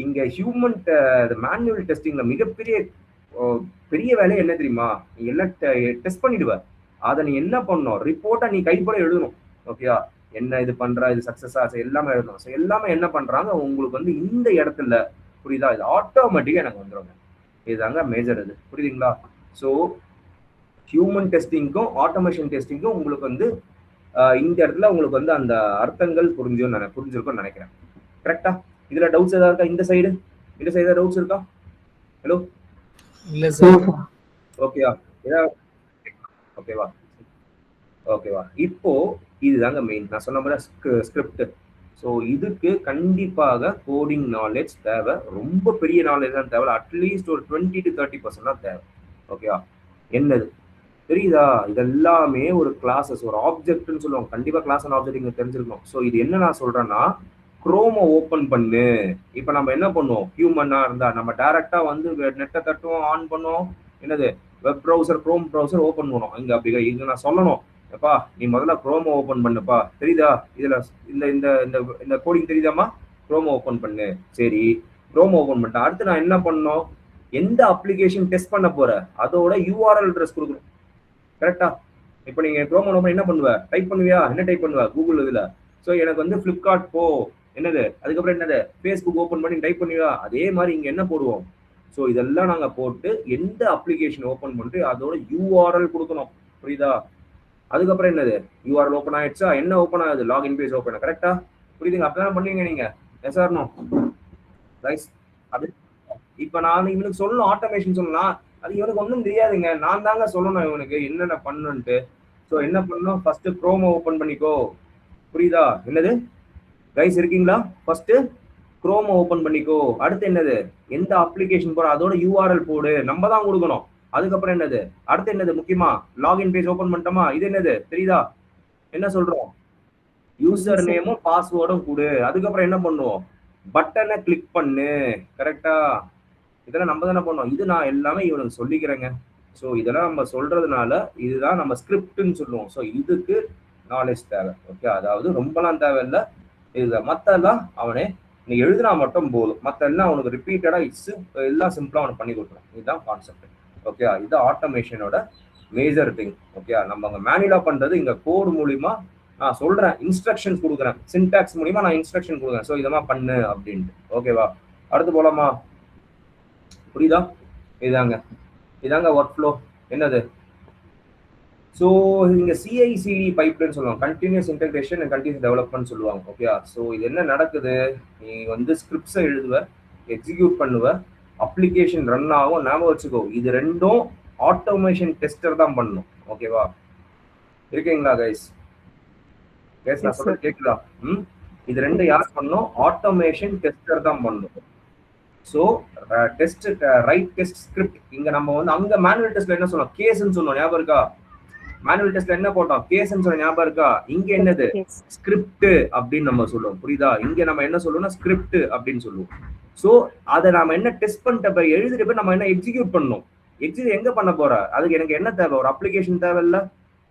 இங்க ஹியூமன் மேனுவல் டெஸ்டிங்ல மிகப்பெரிய பெரிய வேலை என்ன தெரியுமா? நீ எல்லாம் டெஸ்ட் பண்ணிடுவ. அதை நீ என்ன பண்ணணும்? ரிப்போர்ட்டை நீ கைப்பட எழுதணும். ஓகேயா? என்ன இது பண்ற, இது சக்சஸ் ஆச்சு, எல்லாமே எழுதணும். ஸோ எல்லாமே என்ன பண்றாங்க உங்களுக்கு வந்து இந்த இடத்துல புரியுதா? இது ஆட்டோமேட்டிக்கா எனக்கு வந்துருங்க. இதுதாங்க மேஜர். இது புரியுதுங்களா? ஸோ ஹியூமன் டெஸ்டிங்க்கும் ஆட்டோமேஷன் டெஸ்டிங்க்கும் உங்களுக்கு வந்து இந்த இடத்துல உங்களுக்கு வந்து அந்த அர்த்தங்கள் புரிஞ்சிருக்கும்னு நினைக்கிறேன். கரெக்டா? இதுல டவுட்ஸ் ஏதாவது இருக்கா? இந்த சைடு டவுட்ஸ் இருக்கா? ஹலோ, இல்ல சார். ஓகேவா? ஓகேவா? இப்போ இதுதாங்க மெயின். நான் சொன்ன மாதிரி ஸ்கிரிப்ட். ஸோ இதுக்கு கண்டிப்பாக கோடிங் நாலேஜ் தேவை. ரொம்ப பெரிய நாலேஜ் தான் தேவை. அட்லீஸ்ட் ஒரு 20 to 30% தான் தேவை. ஓகேவா? என்னது தெரியுதா? இதெல்லாமே ஒரு கிளாஸஸ், ஒரு ஆப்ஜெக்ட்னு சொல்லுவாங்க. கண்டிப்பா கிளாஸ் அண்ட் ஆப்ஜெக்ட் இங்க தெரிஞ்சிருக்கும். ஸோ இது என்ன நான் சொல்றேன்னா, குரோமை ஓப்பன் பண்ணு. இப்ப நம்ம என்ன பண்ணுவோம்? ஹியூமனா இருந்தா நம்ம டைரக்டா வந்து நெட்டை தட்டுவோம், ஆன் பண்ணுவோம். என்னது? Web browser, chrome browser open பண்ணுவோம். இங்க நான் சொல்லணும், எப்பா நீ முதல்ல குரோமை ஓப்பன் பண்ணுப்பா. தெரியுதா? இதுல இந்த இந்த இந்த கோடிங் தெரியுதாமா? குரோமை ஓப்பன் பண்ணு. சரி, குரோம் ஓப்பன் பண்ணிட்டேன். அடுத்து நான் என்ன பண்ணணும்? எந்த அப்ளிகேஷன் டெஸ்ட் பண்ண போற அதோட யூஆர்எல் அட்ரஸ் கொடுக்கணும். கரெக்டா? இப்போ நீங்க குரோம் ஓபன் என்ன பண்ணுவ? டைப் பண்ணுவியா? என்ன டைப் பண்ணுவ? கூகுள் இதுல. ஸோ எனக்கு வந்து பிளிப்கார்ட் போ. என்னது? அதுக்கப்புறம் என்னது? ஃபேஸ்புக் ஓப்பன் பண்ணி டைப் பண்ணுவியா? அதே மாதிரி இங்க என்ன போடுவோம்? ஸோ இதெல்லாம் நாங்க போட்டு எந்த அப்ளிகேஷன் ஓப்பன் பண்ணிட்டு அதோட யூஆர்எல் கொடுக்கணும். புரியுதா? அதுக்கப்புறம் என்னது? யூஆர்எல் ஓப்பன் ஆயிடுச்சா? என்ன ஓப்பன் ஆகுது? Login page open. கரெக்டா? புரியுதுங்க? அப்பதான் பண்ணுவீங்க நீங்க. Yes or no? ரைட். அது இப்ப நான் இவனுக்கு சொல்லணும், ஆட்டோமேஷன் சொல்லலாம். அது இவனுக்கு ஒன்றும் தெரியாதுங்க. நான் தாங்க சொல்லணும் இவனுக்கு என்னென்ன பண்ணணுன்ட்டு. ஸோ என்ன பண்ணணும்? ஃபர்ஸ்ட் குரோம் ஓப்பன் பண்ணிக்கோ. புரியுதா? என்னது? கைஸ் இருக்கீங்களா? ஃபர்ஸ்ட் குரோம் ஓபன் பண்ணிக்கோ. அடுத்து என்னது, எந்த அப்ளிகேஷன் போற அதோட யூஆர்எல் போடு, நம்ம தான் கொடுக்கணும். அதுக்கப்புறம் என்னது, அடுத்து என்னது முக்கியமா, லாகின் பேஜ் ஓபன் பண்ணிட்டோமா, இது என்னது தெரியுதா, என்ன சொல்றோம், யூசர் நேமும் பாஸ்வேர்டும் கொடு. அதுக்கப்புறம் என்ன பண்ணுவோம், பட்டனை கிளிக் பண்ணு. கரெக்டா, இதெல்லாம் நம்ம தானே பண்ணோம். இது நான் எல்லாமே இவனுக்கு சொல்லிக்கிறேங்க. ஸோ இதெல்லாம் நம்ம சொல்றதுனால இதுதான் நம்ம ஸ்கிரிப்ட்னு சொல்லுவோம். ஸோ இதுக்கு நாலேஜ் தேவை. ஓகே, அதாவது ரொம்பலாம் தேவையில்லை. இது மற்றெல்லாம் அவனே நீ எழுதினா மட்டும் போதும். மற்ற எல்லாம் அவனுக்கு ரிப்பீட்டடா எல்லாம் சிம்பிளா அவனுக்கு பண்ணி கொடுக்குறோம். இதுதான் கான்செப்ட். ஓகே, இது ஆட்டோமேஷனோட மேஜர் திங். ஓகே, நம்ம அங்கே மேனுவலா பண்றது இங்க கோடு மூலியமா நான் சொல்றேன், இன்ஸ்ட்ரக்ஷன்ஸ் கொடுக்குறேன், சின்டாக்ஸ் மூலியமா நான் இன்ஸ்ட்ரக்ஷன் கொடுக்குறேன். ஸோ இதெல்லாம் பண்ணு அப்படின்ட்டு. ஓகேவா, அடுத்து போலாமா, புரியுதா? இதாங்க ஒர்க் ஃப்ளோ. என்னது, ஸோ இங்க சிஐசிடி பைப்லைன் சொல்லுவாங்க, continuous integration and continuous development சொல்லுவாங்க. ஓகே, ஸோ இது என்ன நடக்குது, நீ வந்து ஸ்கிரிப்ட்ஸை எழுதுவ, எக்ஸிக்யூட் பண்ணுவ, அப்ளிகேஷன் ரன் ஆகும். ஞாபகம் வச்சுக்கோ, இது ரெண்டும் ஆட்டோமேஷன் டெஸ்டர் தான் பண்ணணும். ஓகேவா, இருக்கீங்களா கைஸ்? கைஸ் நான் சொல்றது கேக்குதா? இது ரெண்டும் யார் பண்ணணும், ஆட்டோமேஷன் டெஸ்டர் தான் பண்ணணும். So test right test script. இங்க நம்ம வந்து அங்க மேனுவல் டெஸ்ட்ல என்ன சொன்னோம், கேஸ்ன்னு சொன்னோம், ஞாபகம் இருக்கா? மேனுவல் டெஸ்ட்ல என்ன போட்டோம், கேஸ்ன்னு சொன்ன ஞாபகம் இருக்கா? இங்க என்னது, ஸ்கிரிப்ட் அப்படின்னு நம்ம சொல்லுவோம். புரியுதா? இங்க நம்ம என்ன சொல்லுவோம்னா ஸ்கிரிப்ட் அப்படின்னு சொல்லுவோம். ஸோ அதை நாம என்ன டெஸ்ட் பண்ணிட்ட போய் எழுதிட்டு போய் நம்ம என்ன எக்ஸிக்யூட் பண்ணணும். எக்ஸிக்யூட் எங்க பண்ண போற, அதுக்கு எனக்கு என்ன தேவை, ஒரு அப்ளிகேஷன் தேவை இல்ல.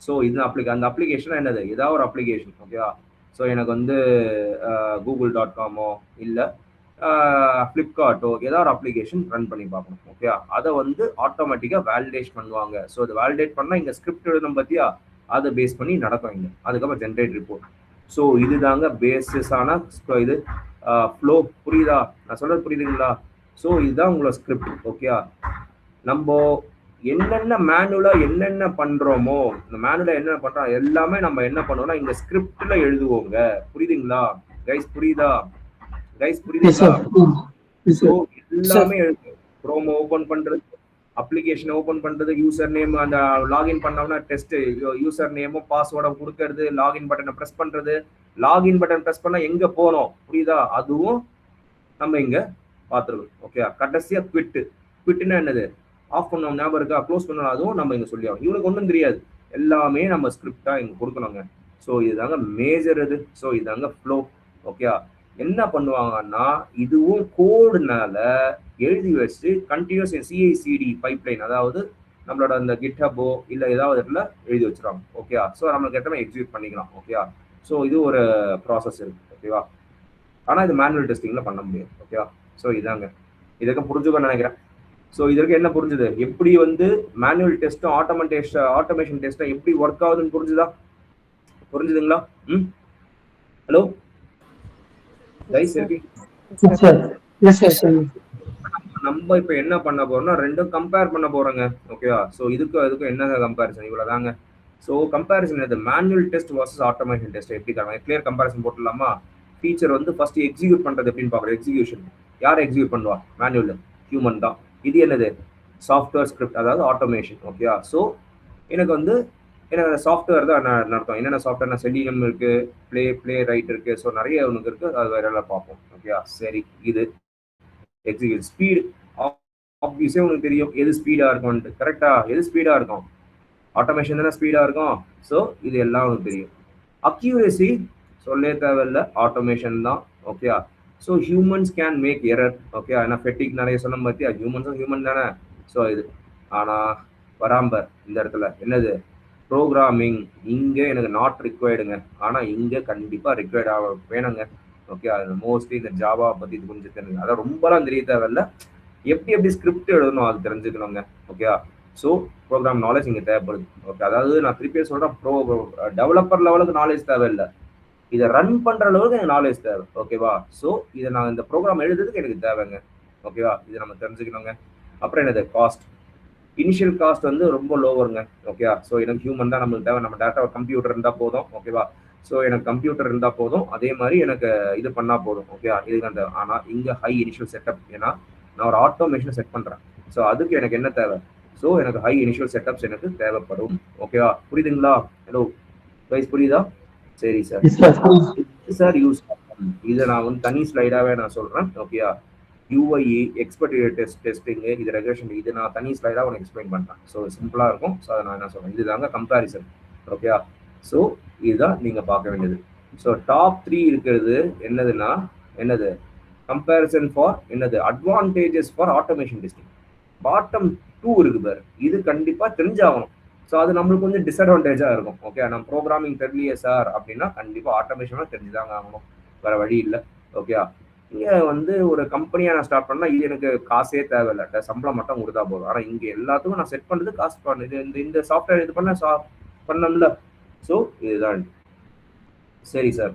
ஸோ இது அந்த அப்ளிகேஷன் என்னது, ஏதாவது ஒரு அப்ளிகேஷன். ஓகேவா, ஸோ எனக்கு வந்து google.com இல்லை ஃப்ளிப்கார்ட்டோ ஏதாவது ஒரு அப்ளிகேஷன் ரன் பண்ணி பார்க்கணும். ஓகே, அதை வந்து ஆட்டோமேட்டிக்காக வேலிடேட் பண்ணுவாங்க. ஸோ அது வேலிடேட் பண்ணால் இங்கே ஸ்கிரிப்ட் எழுதணும் பார்த்தியா, அதை பேஸ் பண்ணி நடக்கும் இங்கே. அதுக்கப்புறம் ஜென்ரேட் ரிப்போர்ட். ஸோ இதுதாங்க பேசிஸான இது ஃப்ளோ. புரியுதா நான் சொல்றது, புரியுதுங்களா? ஸோ இதுதான் உங்களோட ஸ்கிரிப்ட். ஓகே, நம்ம என்னென்ன மேனுவலா என்னென்ன பண்றோமோ, இந்த மேனுவலா என்ன பண்றோம் எல்லாமே நம்ம என்ன பண்ணுவோம்னா இங்க ஸ்கிரிப்ட்ல எழுதுவோங்க. புரியுதுங்களா கைஸ்? புரியுதா கைஸ்? புரியுதுங்களா? ஸோ எல்லாமே எழுது. குரோம் ஓபன் பண்றது, அப்ளிகேஷன் ஓபன் பண்றது, யூசர் நேம் அந்த லாகின் பண்ணோம்னா டெஸ்ட் யூசர் நேமும் பாஸ்வேர்டும் கொடுக்கறது, லாகின் பட்டனை ப்ரெஸ் பண்றது, லாகின் பட்டன் ப்ரெஸ் பண்ணா எங்க போனோம், புரியுதா? அதுவும் நம்ம இங்க பாத்துருக்கோம். ஓகே, கடைசியா குவிட்னா என்னது, ஆஃப் பண்ணோம், ஞாபகம் இருக்கா? க்ளோஸ் பண்ணணும், அதுவும் நம்ம இங்க சொல்லி ஆகும். இவனுக்கு ஒன்றும் தெரியாது, எல்லாமே நம்ம ஸ்கிரிப்டா இங்க கொடுக்கணுங்க. ஸோ இதுதாங்க மேஜர் இது. ஸோ இதுதாங்க ஃப்ளோ. ஓகே, என்ன பண்ணுவாங்கன்னா இதுவும் கோடுனால எழுதி வச்சு கண்டினியூஸ் சிஐசிடி பைப்லைன், அதாவது நம்மளோட அந்த கிட்ஹப்போ இல்லை ஏதாவது இடத்துல எழுதி வச்சிருவாங்க. ஓகே, ஸோ நம்மளுக்கு எத்தனை எக்ஸிக்யூட் பண்ணிக்கலாம். ஓகே, ஸோ இது ஒரு ப்ராசஸ் இருக்கு. ஓகேவா, ஆனால் இது மேனுவல் டெஸ்டிங்ல பண்ண முடியும். ஓகேவா, ஸோ இதாங்க, இதுக்கு புரிஞ்சுக்கணும்னு நினைக்கிறேன். ஸோ இதற்கு என்ன புரிஞ்சுது, எப்படி வந்து மேனுவல் டெஸ்ட்டும் ஆட்டோமேஷன் டெஸ்ட்டும் எப்படி ஒர்க் ஆகுதுன்னு புரிஞ்சுதா? புரிஞ்சுதுங்களா? ஹலோ கைஸ், நம்ம இப்ப என்ன பண்ண போறோம்னா ரெண்டும் கம்பேர் பண்ண போறோங்க. ஓகேவா, ஸோ இதுக்கும் என்ன கம்பேரிசன், இவ்வளவுதாங்க. ஸோ கம்பேரிசன் இது manual test versus automation test எப்படி காரணம், கிளியர் கம்பேரிசன் போட்டுடலாமா? ஃபீச்சர் வந்து ஃபர்ஸ்ட் எக்ஸிக்யூட் பண்றது எப்படின்னு பார்க்குறோம். எக்ஸிக்யூஷன் யார் எக்ஸிக்யூட் பண்ணுவா, மேனுவல் ஹியூமன் தான். இது என்னது, சாஃப்ட்வேர் ஸ்கிரிப்ட், அதாவது ஆட்டோமேஷன். ஓகேவா, ஸோ எனக்கு வந்து எனக்கு சாஃப்ட்வேர் தான் நடத்தும். என்னென்ன சாஃப்ட்வேர், செலினம் இருக்கு, பிளே ரைட் இருக்கு, ஸோ நிறைய ஒன்று இருக்கு, அது வேற பார்ப்போம். ஓகேவா, சரி, இது எக்ஸிக்யூட் ஸ்பீடு. ஆப்வியஸே உங்களுக்கு தெரியும் எது ஸ்பீடா இருக்கும். கரெக்டா, எது ஸ்பீடா இருக்கும், ஆட்டோமேஷன் தானே ஸ்பீடா இருக்கும். ஸோ இது எல்லாம் உங்களுக்கு தெரியும். அக்யூரேசி சொல்லே தேவையில்லை, ஆட்டோமேஷன் தான். Okay, so humans can make error. Okay, ஏன்னா ஃபெட்டிக் நிறைய சொன்ன பத்தியா, ஹியூமன்ஸும் ஹியூமன் தானே. ஸோ இது ஆனால் வராம்பர் இந்த இடத்துல என்னது, ப்ரோக்ராமிங் இங்கே எனக்கு நாட் ரிக்வயர்டுங்க, ஆனால் இங்கே கண்டிப்பாக ரிக்வயர்ட் ஆக வேணுங்க. ஓகே, அது மோஸ்ட்லி இந்த ஜாவா பற்றி இது கொஞ்சம் தெரிஞ்சுங்க, அதான் ரொம்பலாம் தெரிய தேவையில்ல, எப்படி ஸ்கிரிப்ட் எழுதணும் அது தெரிஞ்சுக்கணுங்க. ஓகே, ஸோ ப்ரோக்ராம் நாலேஜ் இங்கே தேவைப்படுது. ஓகே, அதாவது நான் திருப்பியே சொல்கிறேன், டெவலப்பர் லெவலுக்கு நாலேஜ் தேவையில்லை, இதை ரன் பண்ணுற அளவுக்கு எனக்கு நாலேஜ் தேவை. ஓகேவா, ஸோ இதை நான் இந்த ப்ரோக்ராம் எழுதுறதுக்கு எனக்கு தேவைங்க. ஓகேவா, இதை நம்ம தெரிஞ்சுக்கணுங்க. அப்புறம் என்னது, காஸ்ட். இனிஷியல் காஸ்ட் வந்து ரொம்ப லோவருங்க. ஓகே, ஸோ எனக்கு ஹியூமன் தான் நம்மளுக்கு தேவை, நம்ம டேரக்டாக ஒரு கம்ப்யூட்டர் இருந்தால் போதும். ஓகேவா, ஸோ எனக்கு கம்ப்யூட்டர் இருந்தால் போதும், அதே மாதிரி எனக்கு இது பண்ணால் போதும். ஓகே, இதுக்கு அந்த ஆனால் இங்கே ஹை இனிஷியல் செட்டப், ஏன்னா நான் ஒரு ஆட்டோமேஷனை செட் பண்ணுறேன். ஸோ அதுக்கு எனக்கு என்ன தேவை, ஸோ எனக்கு ஹை இனிஷியல் செட்டப்ஸ் எனக்கு தேவைப்படும். ஓகேவா, புரியுதுங்களா? ஹலோ கைஸ், புரியுதா? சரி சார். சார் யூஸ் இதை நான் வந்து தனி ஸ்லைடாவே நான் சொல்றேன். ஓகேயா, யூஐஇ எக்ஸ்பர்ட் டெஸ்டிங், இது ரெகுலேஷன், இது நான் தனி ஸ்லைடாக உனக்கு எக்ஸ்பிளைன் பண்ணுறேன். ஸோ சிம்பிளாக இருக்கும். ஸோ அதை நான் என்ன சொல்றேன், இதுதாங்க கம்பேரிசன். ஓகேயா, ஸோ இதுதான் நீங்க பார்க்க வேண்டியது. ஸோ டாப் 3 இருக்கிறது என்னதுன்னா, என்னது கம்பேரிசன் ஃபார் என்னது advantages for automation testing. Bottom 2 இருக்கு பாரு, இது கண்டிப்பா தெரிஞ்சாகணும். ஸோ அது நம்மளுக்கு கொஞ்சம் டிஸ்அட்வான்டேஜா இருக்கும். ஓகே, நம்ம ப்ரோக்ராமிங் தெரியலையே சார் அப்படின்னா கண்டிப்பா ஆட்டோமேஷனா தெரிஞ்சுதாங்க ஆகணும், வேற வழி இல்லை. ஓகே, இங்க வந்து ஒரு கம்பெனியா நான் ஸ்டார்ட் பண்ணா இது எனக்கு காசே தேவையில்லை, சம்பளம் மட்டும் கொடுத்தா போதும். ஆனா இங்க எல்லாத்துக்கும் நான் செட் பண்றது காசு பண்ணுது, இந்த சாஃப்ட்வேர் இது பண்ணல. ஸோ இதுதான். சரி சார்,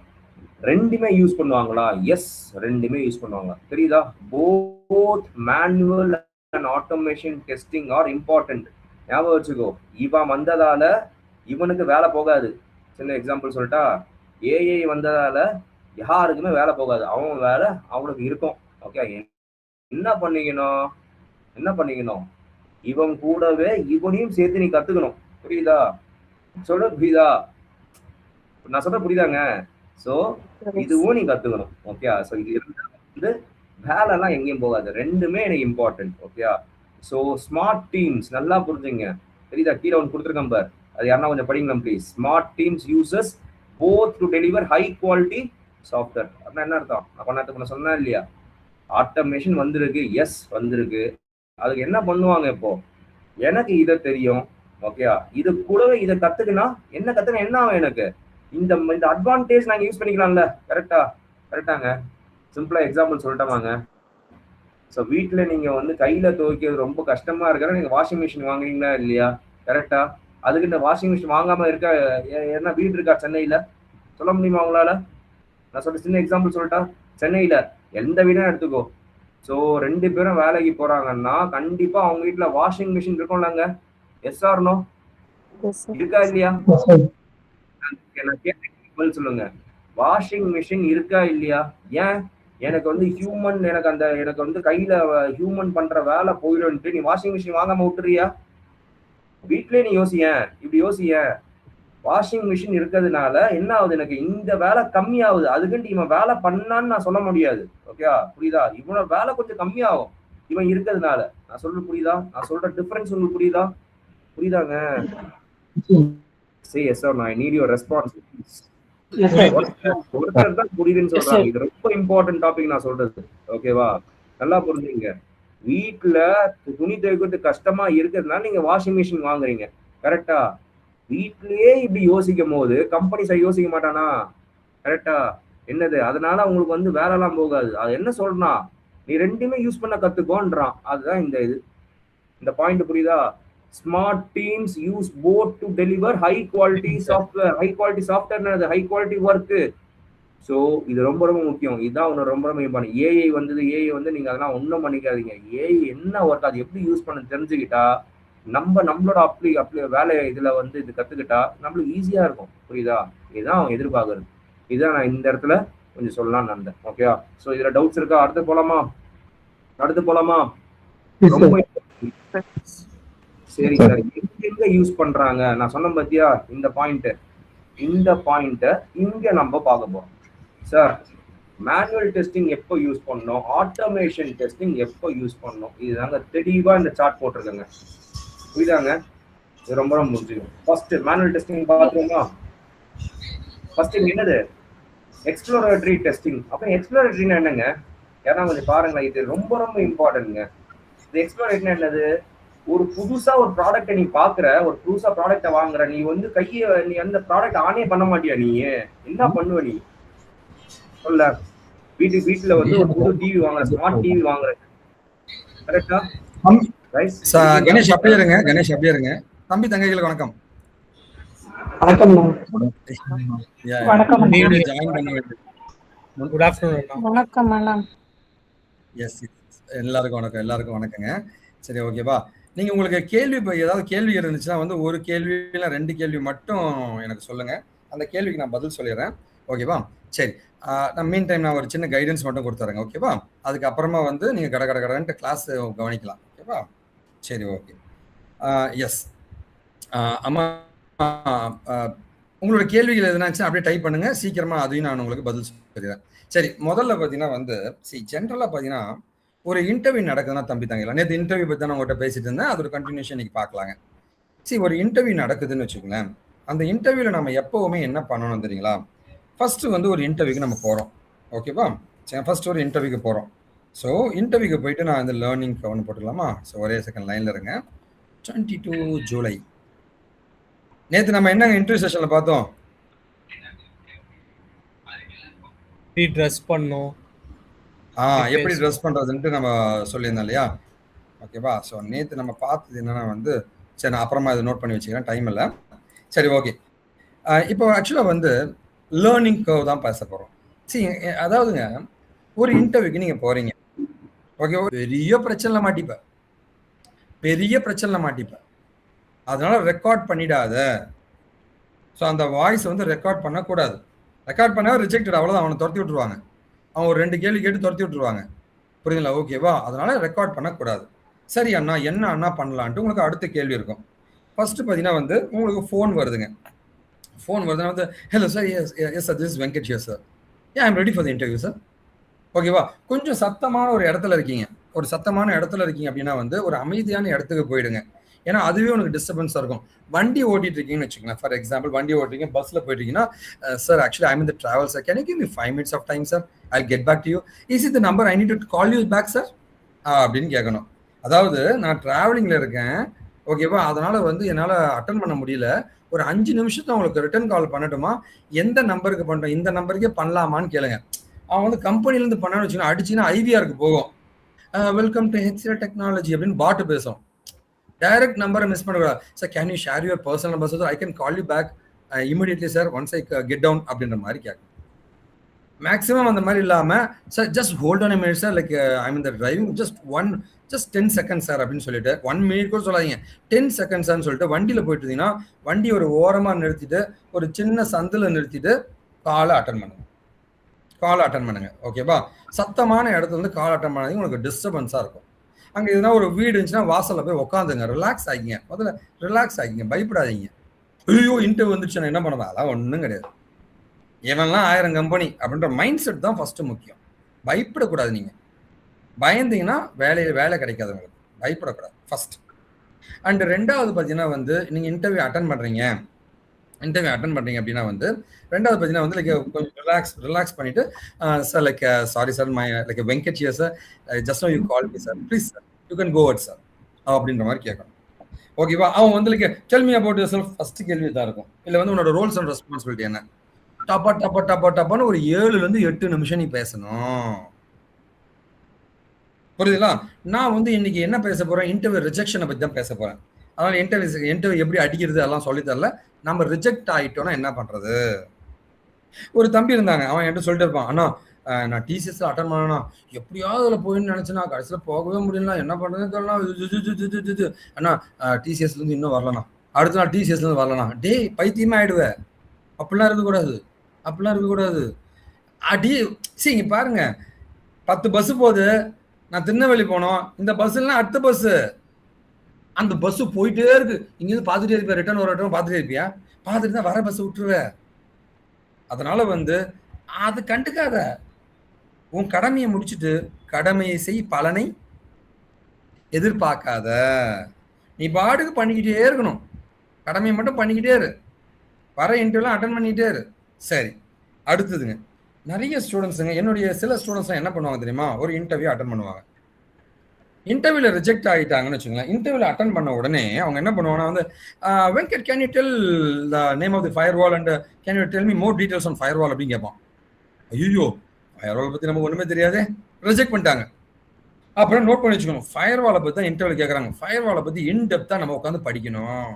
ரெண்டுமே யூஸ் பண்ணுவாங்களா? எஸ், ரெண்டுமே யூஸ் பண்ணுவாங்க. தெரியுதா? Both manual and automation testing are important. ஞாபகம் வச்சுக்கோ, இவன் வந்ததால இவனுக்கு வேலை போகாது. சின்ன எக்ஸாம்பிள் சொல்லிட்டா, ஏஐ வந்ததால யாருக்குமே வேலை போகாது, அவன் வேலை அவனுக்கு இருக்கும். ஓகே, என்ன பண்ணிக்கணும், இவன் கூடவே இவனையும் சேர்த்து நீ கத்துக்கணும். புரியுதா? புரியுதா? நான் சொல்ற புரியுதாங்க? சோ இதுவும் நீ கத்துக்கணும். ஓகே, சோ இது வந்து வேலை எல்லாம் எங்கேயும் போகாது, ரெண்டுமே எனக்கு important. Okay, so smart teams நல்லா புரிஞ்சுங்க. தெரியுதா? கீழே ஒன்று கொடுத்துருக்கேன் பார், அது யாருன்னா கொஞ்சம் படிங்களா please. Smart teams uses both to deliver high quality software. அப்படின்னா என்ன அர்த்தம்? நான் கொண்டாட்டு சொன்னேன் இல்லையா, ஆட்டோமேஷன் வந்திருக்கு. எஸ் வந்திருக்கு. அதுக்கு என்ன பண்ணுவாங்க? இப்போ எனக்கு இதை தெரியும். ஓகே, இது கூடவே இதை கத்துக்கினா என்ன ஆகும் எனக்கு? இந்த அட்வான்டேஜ் நாங்க யூஸ் பண்ணிக்கலாம்ல. கரெக்டாங்க? சிம்பிளா எக்ஸாம்பிள் சொல்லிட்டோமாங்க. ஸோ வீட்டுல நீங்க வந்து கையில துவைக்கிறது ரொம்ப கஷ்டமா இருக்கிற நீங்க வாஷிங் மிஷின் வாங்குறீங்களா இல்லையா? கரெக்டா? அதுக்கு இந்த வாஷிங் மிஷின் வாங்காம இருக்கா என்ன வீடு இருக்கா சென்னையில? சொல்ல முடியுமா உங்களால? நான் சொல்ற சின்ன எக்ஸாம்பிள் சொல்லிட்டா, சென்னையில எந்த வீடும் எடுத்துக்கோ. ஸோ 2 பேரும் வேலைக்கு போறாங்கன்னா கண்டிப்பா அவங்க வீட்டுல வாஷிங் மிஷின் இருக்கும்லங்க. Yes or no? இருக்கா இல்லையா? சொல்லுங்க, வாஷிங் மிஷின் இருக்கா இல்லையா? ஏன்? எனக்கு வந்து எனக்கு வந்து கையில ஹியூமன் பண்ற வேலை போயிடும்ட்டு நீ வாஷிங் மிஷின் வாங்காம விட்டுறியா? வீட்லயே நீ இப்படி யோசிய. வாஷிங் மிஷின் இருக்கிறதுனால என்ன ஆகுது? எனக்கு இந்த வேலை கம்மி ஆகுது. அதுக்குன்ட்டு இவன் வேலை பண்ணான்னு நான் சொல்ல முடியாது. ஓகே, புரியுதா? இவனோட வேலை கொஞ்சம் கம்மியாகும் இவன் இருக்கிறதுனால. நான் சொல்றது புரியுதா? நான் சொல்ற டிஃபரன்ஸ் உங்களுக்கு புரியுதாங்க? Say yes or no. I need your response. ஒருத்தர் தான் புரியுதுன்னு சொல்றாங்க. இது ரொம்ப இம்பார்ட்டன்ட் டாபிக் நான் சொல்றது. ஓகேவா? நல்லா புரிஞ்சுங்க. வீட்டுல துணி துவைக்கிறது கஷ்டமா இருக்கிறதுனால நீங்க வாஷிங் மிஷின் வாங்குறீங்க. கரெக்டா? வீட்லயே இப்படி யோசிக்கும் போது கம்பெனி சைடு யோசிக்க மாட்டானா? கரெக்டா? என்னது? அதனால உங்களுக்கு வந்து வேலை எல்லாம் போகாது. அது என்ன சொல்றா, நீ ரெண்டுமே யூஸ் பண்ண கத்துக்கோன்றான். அதுதான் இந்த பாயிண்ட். புரியுதா? Smart teams use both to deliver high quality software. High quality software என்னது? high quality work. ஸோ இது ரொம்ப ரொம்ப முக்கியம். இதுதான் ஒன்று ரொம்ப ரொம்ப இம்பார்ட்டன்ட். ஏஐ வந்து நீங்க அதெல்லாம் ஒன்றும் பண்ணிக்காதீங்க. ஏஐ என்ன ஒர்க், அது எப்படி யூஸ் பண்ண தெரிஞ்சுக்கிட்டா நம்மளோட வேலை இதுல வந்து இது கத்துக்கிட்டா நம்மளுக்கு ஈஸியா இருக்கும். புரியுதா? இதுதான் அவங்க எதிர்பார்க்கறது. இதுதான் நான் இந்த இடத்துல கொஞ்சம் சொல்லலாம்னு நினைச்சேன். ஓகேவா? ஸோ இதுல டவுட்ஸ் இருக்கா? அடுத்து போலாமா? ரொம்ப சரி சார், எங்க யூஸ் பண்றாங்க? நான் சொன்ன பத்தியா இந்த பாயிண்ட் இங்க நம்ம பார்க்க போறோம். சார், மேனுவல் டெஸ்டிங் எப்போ யூஸ் பண்ணணும், ஆட்டோமேஷன் டெஸ்டிங் எப்போ யூஸ் பண்ணணும், இதுதாங்க தெளிவா இந்த சார்ட் போட்டிருக்கேங்க. புரியுதாங்க? இது ரொம்ப ரொம்ப முக்கியம். ஃபர்ஸ்ட் மேனுவல் டெஸ்டிங் பார்த்துருமா? ஃபர்ஸ்ட் என்னது? Exploratory testing. அப்ப எக்ஸ்ப்ளோரேட்டரினா என்னங்க? ஏன்னா கொஞ்சம் பாருங்களேன், இது ரொம்ப ரொம்ப இம்பார்ட்டன்ட்ங்க. இது எக்ஸ்ப்ளோரேட்டரி என்னது? ஒரு புதுசா ஒரு ப்ராடக்ட்டை நீ பாக்குற, ஒரு புதுசா ப்ராடக்ட்டை வாங்குற, நீ வந்து நீ அந்த ப்ராடக்ட் ஆனே பண்ண மாட்டியா? நீ என்ன பண்ணுவ? நீ சொல்ல. வீட்டுல வந்து ஒரு புது டிவி வாங்குற, ஸ்மார்ட் டிவி வாங்குற. கரெக்டா? கணேஷ் அப்படியே இருங்க. தம்பி தங்கைகளுக்கு வணக்கம். எல்லாருக்கும் வணக்கங்க. சரி, ஓகேவா? நீங்க உங்களுக்கு ஏதாவது கேள்வி இருந்துச்சுன்னா வந்து ஒரு கேள்வி இல்லை 2 கேள்வி மட்டும் எனக்கு சொல்லுங்க. அந்த கேள்விக்கு நான் பதில் சொல்லிடுறேன். ஓகேவா? சரி, நான் ஒரு சின்ன கைடன்ஸ் மட்டும் கொடுத்துறேங்க. ஓகேவா? அதுக்கப்புறமா வந்து நீங்க கடன்ட்டு கிளாஸ் கவனிக்கலாம். ஓகேவா? சரி, ஓகே. எஸ், அம்மா உங்களோட கேள்விகள் எதுனாச்சும் அப்படியே டைப் பண்ணுங்க, சீக்கிரமா அதையும் நான் உங்களுக்கு பதில் சொல்லிடுறேன். சரி, முதல்ல பார்த்தீங்கன்னா வந்து ஜென்ரலா பார்த்தீங்கன்னா ஒரு இன்டர்வியூ நடக்குதுன்னா தம்பி தங்கலாம், நேற்று இன்டர்வியூ பற்றி தான் உங்கள்கிட்ட பேசிட்டு இருந்தேன், அது ஒரு கண்டினியூஷன் இன்னைக்கு பார்க்கலாங்க. ஒரு இன்டர்வியூ நடக்குதுன்னு வச்சுக்கோங்களேன். அந்த இன்டர்வியூல நம்ம எப்பவுமே என்ன பண்ணணும் தெரியுங்களா? ஃபர்ஸ்ட் வந்து ஒரு இன்டர்வியூக்கு நம்ம போறோம், ஓகேவா? சரி, ஃபர்ஸ்ட் ஒரு இன்டர்வியூக்கு போறோம். ஸோ இன்டர்வியூக்கு போயிட்டு நான் இந்த லேர்னிங் ஒன்று போட்டுடலாமா? ஸோ ஒரே செகண்ட் லைன்ல இருங்க. 22 ஜூலை நேற்று நம்ம என்னங்க இன்டர்வியூ செஷன்ல பார்த்தோம்? ட்ரெஸ் பண்ணும், எப்படி ட்ரெஸ் பண்றதுன்ட்டு நம்ம சொல்லியிருந்தோம் இல்லையா? ஓகேவா? ஸோ நேற்று நம்ம பார்த்தது என்னன்னா வந்து, சரி நான் அப்புறமா இதை நோட் பண்ணி வச்சுக்கிறேன், டைம் இல்லை. சரி, ஓகே. இப்போ ஆக்சுவலாக வந்து லேர்னிங் கர்வ் தான் பேச போகிறோம். சரி, அதாவதுங்க ஒரு இன்டர்வியூக்கு நீங்கள் போகிறீங்க, ஓகே, பெரிய பிரச்சனை மாட்டிப்பேன், பெரிய பிரச்சனை மாட்டிப்பேன். அதனால ரெக்கார்ட் பண்ணிடாத. ஸோ அந்த வாய்ஸ் வந்து ரெக்கார்ட் பண்ணக்கூடாது. ரெக்கார்ட் பண்ணா ரிஜெக்டட், அவ்வளோதான், அவனை துரத்தி விட்டுருவாங்க. அவன் ஒரு 2 கேள்வி கேட்டு துரத்தி விட்டுருவாங்க. புரியுதுங்களா? ஓகேவா? அதனால ரெக்கார்ட் பண்ணக்கூடாது. சரி அண்ணா, என்ன அண்ணா பண்ணலான்ட்டு உங்களுக்கு அடுத்த கேள்வி இருக்கும். ஃபர்ஸ்ட் பார்த்தீங்கன்னா வந்து உங்களுக்கு ஃபோன் வருதுங்க. ஃபோன் வருதுன்னா வந்து, hello sir, yes sir, this is Venkat here sir, I am ready for the interview sir. ஓகேவா? கொஞ்சம் சத்தமான ஒரு இடத்துல இருக்கீங்க, ஒரு சத்தமான இடத்துல இருக்கீங்க அப்படின்னா வந்து ஒரு அமைதியான இடத்துக்கு போயிடுங்க. ஏன்னா அதுவே உனக்கு டிஸ்டர்பன்ஸாக இருக்கும். வண்டி ஓட்டிட்டு இருக்கீங்கன்னு வச்சுக்கோங்களேன். ஃபார் எக்ஸாம்பிள் வண்டி ஓட்டிங்க, பஸ்ஸில் போயிட்டீங்கன்னா, sir actually I am in the travel sir, can you give me 5 minutes of time sir, I get back to you, is it the number I need to call you back sir அப்படின்னு கேட்கணும். அதாவது நான் டிராவலிங்ல இருக்கேன், ஓகேவா, அதனால வந்து என்னால் attend பண்ண முடியல, ஒரு 5 நிமிஷத்துல உங்களுக்கு ரிட்டர்ன் கால் பண்ணட்டுமா, எந்த நம்பருக்கு பண்ணுறோம், இந்த நம்பருக்கே பண்ணலாமான்னு கேளுங்க. அவன் வந்து கம்பெனிலேருந்து பண்ணான்னு வச்சுக்கோங்க, அடிச்சுன்னா ஐவிஆருக்கு போகும், வெல்கம் டு ஹெச்சிஎல் டெக்னாலஜி அப்படின்னு பாட்டு பேசும். டைரக்ட் நம்பரை மிஸ் பண்ணக்கூடாது. Sir can you share your personal number sir, I can call you back immediately sir once I get down அப்படின்ற மாதிரி கேட்கும். மேக்ஸிமம் அந்த மாதிரி இல்லாமல், sir just hold on a minute sir, like I mean the driving, just 10 seconds sir அப்படின்னு சொல்லிட்டு, 1 minute கூட சொல்லாதீங்க, 10 seconds சார்னு சொல்லிட்டு வண்டியில் போயிட்டு இருந்தீங்கன்னா வண்டி ஒரு ஓரமாக நிறுத்திட்டு ஒரு சின்ன சந்தில் நிறுத்திட்டு காலை அட்டன் பண்ணுங்க, ஓகேவா? சத்தமான இடத்துல வந்து கால் அட்டன் பண்ணாதீங்க, உங்களுக்கு டிஸ்டர்பன்ஸாக இருக்கும். அங்கே எதுனா ஒரு வீடு இருந்துச்சுன்னா வாசலில் போய் உட்காந்துங்க, ரிலாக்ஸ் ஆகிங்க, முதல்ல ரிலாக்ஸ் ஆகிங்க, பயப்படாதீங்க. ஐயோ இன்டர்வியூ வந்துச்சு நான் என்ன பண்ணுவேன், அதெல்லாம் ஒன்றும் கிடையாது, இவன்லாம் 1000 கம்பெனி அப்படின்ற மைண்ட் செட் தான் ஃபர்ஸ்ட் முக்கியம். பயப்படக்கூடாது. நீங்கள் பயந்தீங்கன்னா வேலை கிடைக்காது உங்களுக்கு, பயப்படக்கூடாது ஃபர்ஸ்ட். அண்ட் ரெண்டாவது பார்த்தீங்கன்னா வந்து நீங்கள் இன்டர்வியூ அட்டன் பண்ணுறீங்க அப்படின்னா வந்து ரெண்டாவது பார்த்தீங்கன்னா வந்து லைக் கொஞ்சம் ரிலாக்ஸ் பண்ணிட்டு, sir like sorry sir, my like Venkat here sir, just now you call me sir, please sir you can go out sir அப்படின்ற மாதிரி கேட்கணும், ஓகேவா? அவன் வந்து like tell me about yourself first கேள்வி தான் இருக்கும். இல்லை வந்து உன்னோட ரோல்ஸ் அண்ட் ரெஸ்பான்சிபிலிட்டி என்ன, டப்பான்னு ஒரு 7 to 8 நிமிஷம் நீ பேசணும். புரியுதுங்களா? நான் வந்து இன்னைக்கு என்ன பேச போறேன், இன்டர்வியூ ரிஜெக்ஷனை பற்றி தான் பேச போறேன். அதனால இன்டர்வியூ எப்படி அடிக்கிறது அதெல்லாம் சொல்லி தரல. நம்ம ரிஜெக்ட் ஆகிட்டோம்னா என்ன பண்றது? ஒரு தம்பி இருந்தாங்க, அவன் என்கிட்ட சொல்லிட்டு இருப்பான், அண்ணா நான் டிசிஎஸ்ல அட்டன் பண்ணனா, எப்படியாவது அதில் போயின்னு நினைச்சேன்னா கடைசியில் போகவே முடியல, என்ன பண்றதுன்னு தெரியல அண்ணா, டிசிஎஸ்ல இருந்து இன்னும் வரலண்ணா, அடுத்த நாள் டிசிஎஸ்ல இருந்து வரலண்ணா. டேய் பைத்தியமே ஆயிடுவேன், அப்படிலாம் இருக்கக்கூடாது. அடி சரி, இங்க பாருங்க, 10 பஸ் போகுது, நான் திருநெல்வேலி போனோம், இந்த பஸ் இல்லைன்னா அடுத்த பஸ், அந்த பஸ் போயிட்டே இருக்கு, இங்கிருந்து பார்த்துட்டே இருப்பியா, ரிட்டர்ன் பார்த்துட்டே இருப்பியா, பார்த்துட்டு தான் வர பஸ் விட்டுருவேன். அதனால வந்து அது கண்டுக்காத, உன் கடமையை முடிச்சுட்டு கடமையை செய், பலனை எதிர்பார்க்காத. நீ பாட்டுக்கு பண்ணிக்கிட்டே இருக்கணும், கடமையை மட்டும் பண்ணிக்கிட்டே இரு, வர இன்டர்வியூலாம் அட்டன் பண்ணிக்கிட்டே இரு. சரி, அடுத்ததுங்க, நிறைய ஸ்டூடெண்ட்ஸுங்க, என்னுடைய சில ஸ்டூடெண்ட்ஸ்லாம் என்ன பண்ணுவாங்க தெரியுமா, ஒரு இன்டர்வியூ அட்டன் பண்ணுவாங்க, இன்டர்வியூல ரிஜெக்ட் ஆகிட்டாங்கன்னு வச்சுக்கோங்களேன். இன்டர்வியூல அட்டன் பண்ண உடனே அவங்க என்ன பண்ணுவாங்கன்னா வந்து, Venkat can you tell the name of the firewall and can you tell me more details on firewall அப்படின்னு கேட்பான். ஐயோ ஃபயர் வாலை பற்றி நமக்கு ஒன்றுமே தெரியாது, ரிஜெக்ட் பண்ணிட்டாங்க. அப்புறம் நோட் பண்ணி வச்சுக்கணும், ஃபயர் வாலை பற்றி தான் இன்டர்வியூ கேட்குறாங்க, ஃபயர் வாலை பற்றி இன்டெப்த்தாக நம்ம உட்காந்து படிக்கணும்.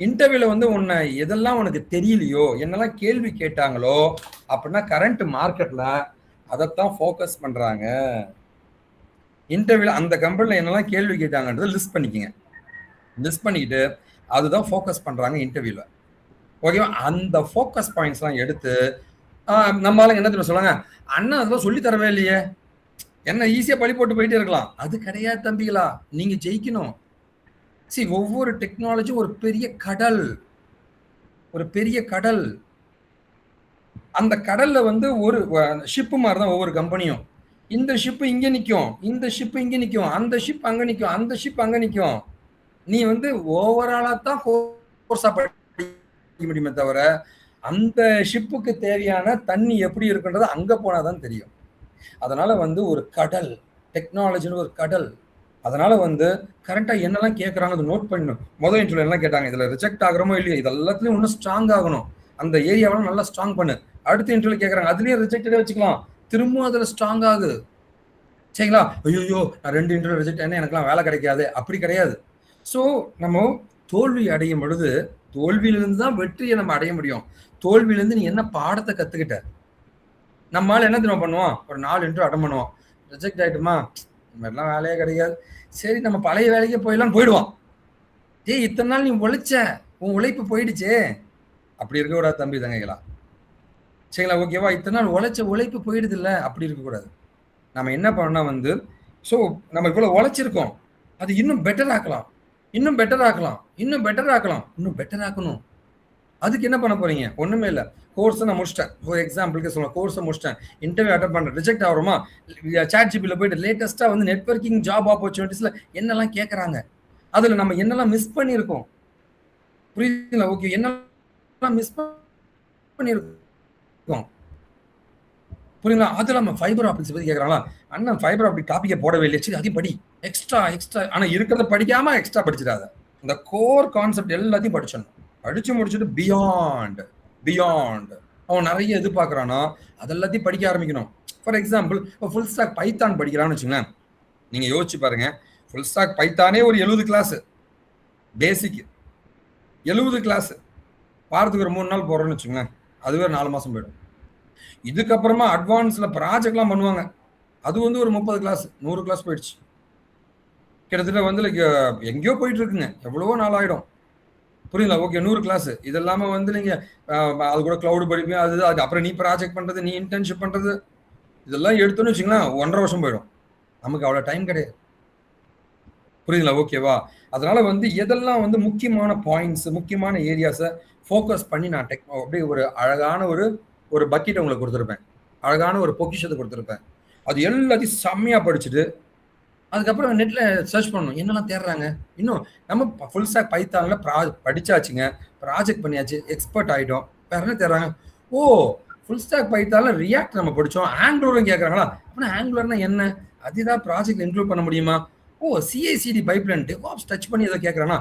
இன்டர்வியூல வந்து உன்னை எதெல்லாம் உனக்கு தெரியலையோ, என்னெல்லாம் கேள்வி கேட்டாங்களோ அப்படின்னா கரண்ட் மார்க்கெட்ல அதைத்தான் ஃபோக்கஸ் பண்றாங்க. இன்டர்வியூல அந்த கம்பெனில என்னெல்லாம் கேள்வி கேட்டாங்கன்றதை லிஸ்ட் பண்ணிக்கங்க, லிஸ்ட் பண்ணிக்கிட்டு அதுதான் ஃபோக்கஸ் பண்றாங்க இன்டர்வியூல, ஓகேவா? அந்த ஃபோக்கஸ் பாயிண்ட்ஸ்லாம் எடுத்து நம்ம ஆளுங்க என்ன தெரியும் சொல்லுவாங்க, அண்ணா அதெல்லாம் சொல்லி தரவே இல்லையே, என்ன ஈஸியா பழி போட்டு போயிட்டே இருக்கலாம். அது கிடையாது தம்பிகளா, நீங்க ஜெயிக்கணும். ஒவ்வொரு டெக்னாலஜி ஒரு பெரிய கடல், ஒரு பெரிய கடல். அந்த கடல்ல வந்து ஒரு ஷிப்பு மாதிரி தான் ஒவ்வொரு கம்பெனியும். இந்த ஷிப்பு இங்க நிற்கும், இந்த ஷிப்பு இங்க நிற்கும், அந்த ஷிப் அங்க நிற்கும், அந்த ஷிப் அங்க நிற்கும். நீ வந்து ஓவராலா தான் கோர்ஸா படிக்க முடியுமே தவிர அந்த ஷிப்புக்கு தேவையான தண்ணி எப்படி இருக்குன்றது அங்க போனாதான் தெரியும். அதனால வந்து ஒரு கடல், டெக்னாலஜின்னு ஒரு கடல். அதனால வந்து கரெக்டா என்னெல்லாம் கேட்கறாங்க அதை நோட் பண்ணணும். முதல் இன்டர்வியூ எல்லாம் கேட்டாங்க, இதுல ரிஜெக்ட் ஆகிறோமோ இல்லையோ, இது எல்லாத்துலயும் இன்னும் ஸ்ட்ராங் ஆகணும், அந்த ஏரியாவும் நல்லா ஸ்ட்ராங் பண்ணு. அடுத்த இன்டர்வியூ கேட்கறாங்க, அதுலயும் ரிஜெக்டடே வச்சுக்கலாம், திரும்பவும் அதுல ஸ்ட்ராங் ஆகு. சரிங்களா? ஐயோ நான் 2 இன்டர்வியூ ரிஜெக்ட் ஆனா எனக்குலாம் வேலை கிடைக்காது, அப்படி கிடையாது. ஸோ நம்ம தோல்வி அடையும் பொழுது தோல்வியிலிருந்து தான் வெற்றியை நம்ம அடைய முடியும். தோல்வியிலிருந்து நீ என்ன பாடத்தை கத்துக்கிட்ட? நம்மளால என்ன தெரியுமா பண்ணுவோம், ஒரு 4 இன்டர்வியூ அட்டன் பண்ணுவோம், ரிஜெக்ட் ஆயிட்டுமா, இந்த மாதிரிலாம் வேலையே கிடைக்காது, சரி நம்ம பழைய வேலைக்கே போயிடுவான். ஏய் இத்தனை நாள் நீ உழைச்ச, உன் உழைப்பு போயிடுச்சே. அப்படி இருக்கக்கூடாது தம்பி தங்கைகளா. சரிங்களா? ஓகேவா? இத்தனை நாள் உழைப்பு போயிடுது இல்லை, அப்படி இருக்கக்கூடாது. நம்ம என்ன பண்ணோம்னா வந்து ஸோ நம்ம இவ்வளவு உழைச்சிருக்கோம், அது இன்னும் பெட்டர் ஆக்கலாம், இன்னும் பெட்டர் ஆக்கலாம், இன்னும் பெட்டர் ஆக்கலாம், இன்னும் பெட்டர் ஆக்கணும். அதுக்கு என்ன பண்ண போறீங்க? ஒண்ணுமே இல்லை. கோர்ஸை நான் முடிச்சிட்டேன், ஒரு எக்ஸாம்பிளுக்கு சொல்லலாம், கோர்ஸை முடிச்சிட்டேன், இன்டர்வியூ அட்டன் பண்றேன், ரிஜெக்ட் ஆகிறோமா, சாட் ஜிபில போயிட்டு லேட்டஸ்டா வந்து நெட்வொர்க்கிங் ஜாப் ஆப்பர்ச்சுனிட்டிஸ்ல என்னெல்லாம் கேட்கறாங்க, அதுல நம்ம என்னெல்லாம் மிஸ் பண்ணியிருக்கோம், புரியுதுங்களா? ஓகே, என்னெல்லாம் மிஸ் பண்ணியிருக்கோம், புரியுங்களா? அதுல நம்ம ஃபைபர் ஆப்டிக்ஸ் பத்தி கேட்கறாங்களா, அண்ணன் ஃபைபர் ஆப்டிக் டாபிக்கை போடவே இல்லை, சரி அதையும் படி, எக்ஸ்ட்ரா ஆனா இருக்கிறத படிக்காம எக்ஸ்ட்ரா படிச்சிடாத. இந்த கோர் கான்செப்ட் எல்லாத்தையும் படிச்சிடணும். படிச்சு முடிச்சுட்டு பியாண்ட் அவன் நிறைய எதிர்பார்க்கறானா அதெல்லாத்தையும் படிக்க ஆரம்பிக்கணும். For example full stack Python படிக்கிறான்னு வச்சுங்களேன், நீங்க யோசிச்சு பாருங்க, ஃபுல் ஸ்டாக் பைத்தானே ஒரு 70 கிளாஸ் பேசிக், 70 கிளாஸ் வாரத்துக்கு ஒரு 3 நாள் போறோம்னு வச்சுங்களேன், அதுவே 4 மாசம் போயிடும். இதுக்கப்புறமா அட்வான்ஸ்ல ப்ராஜெக்ட்லாம் பண்ணுவாங்க, அது வந்து ஒரு 30 கிளாஸ் 100 கிளாஸ் போயிடுச்சு. கிட்டத்தட்ட வந்து எங்கேயோ போயிட்டு இருக்குங்க, எவ்வளவோ நாள் ஆயிடும், புரியுங்களா? Okay, 100 class. இது இல்லாம வந்து நீங்க அது கூட கிளவுட் படிப்பீங்க, அது அப்புறம் நீ ப்ராஜெக்ட் பண்றது, நீ இன்டர்ன்ஷிப் பண்றது, இதெல்லாம் எடுத்தோன்னு வச்சுங்களேன் 1.5 வருஷம் போயிடும். நமக்கு அவ்வளவு டைம் கிடையாது, புரியுதுங்களா? ஓகேவா? அதனால வந்து எதெல்லாம் வந்து முக்கியமான பாயிண்ட்ஸ், முக்கியமான ஏரியாஸை ஃபோக்கஸ் பண்ணி நான் அப்படியே ஒரு அழகான ஒரு பக்கெட் உங்களுக்கு கொடுத்துருப்பேன், அழகான ஒரு பொக்கிஷத்தை கொடுத்துருப்பேன். அது எல்லாத்தையும் செம்மையா படிச்சுட்டு அதுக்கப்புறம் நெட்ல சர்ச் பண்ணணும், என்னெல்லாம் தேடுறாங்க. இன்னும் நம்ம ஃபுல் ஸ்டாக் பைத்தான்ல படிச்சாச்சுங்க, ப்ராஜெக்ட் பண்ணியாச்சு, எக்ஸ்பர்ட் ஆகிட்டோம், வேற என்ன தேடுறாங்க? ஓ ஃபுல் ஸ்டாக் பைத்தான்ல ரியாக்ட் நம்ம படித்தோம், ஆங்குலரும் கேட்குறாங்களா, அப்படின்னா ஆங்குலர்னா என்ன, அதுதான் ப்ராஜெக்ட் இன்க்ளூட் பண்ண முடியுமா? ஓ சிஐசிடி பைப்லைன் டெவாப்ஸ் டச் பண்ணி எதை கேட்குறாங்கன்னா,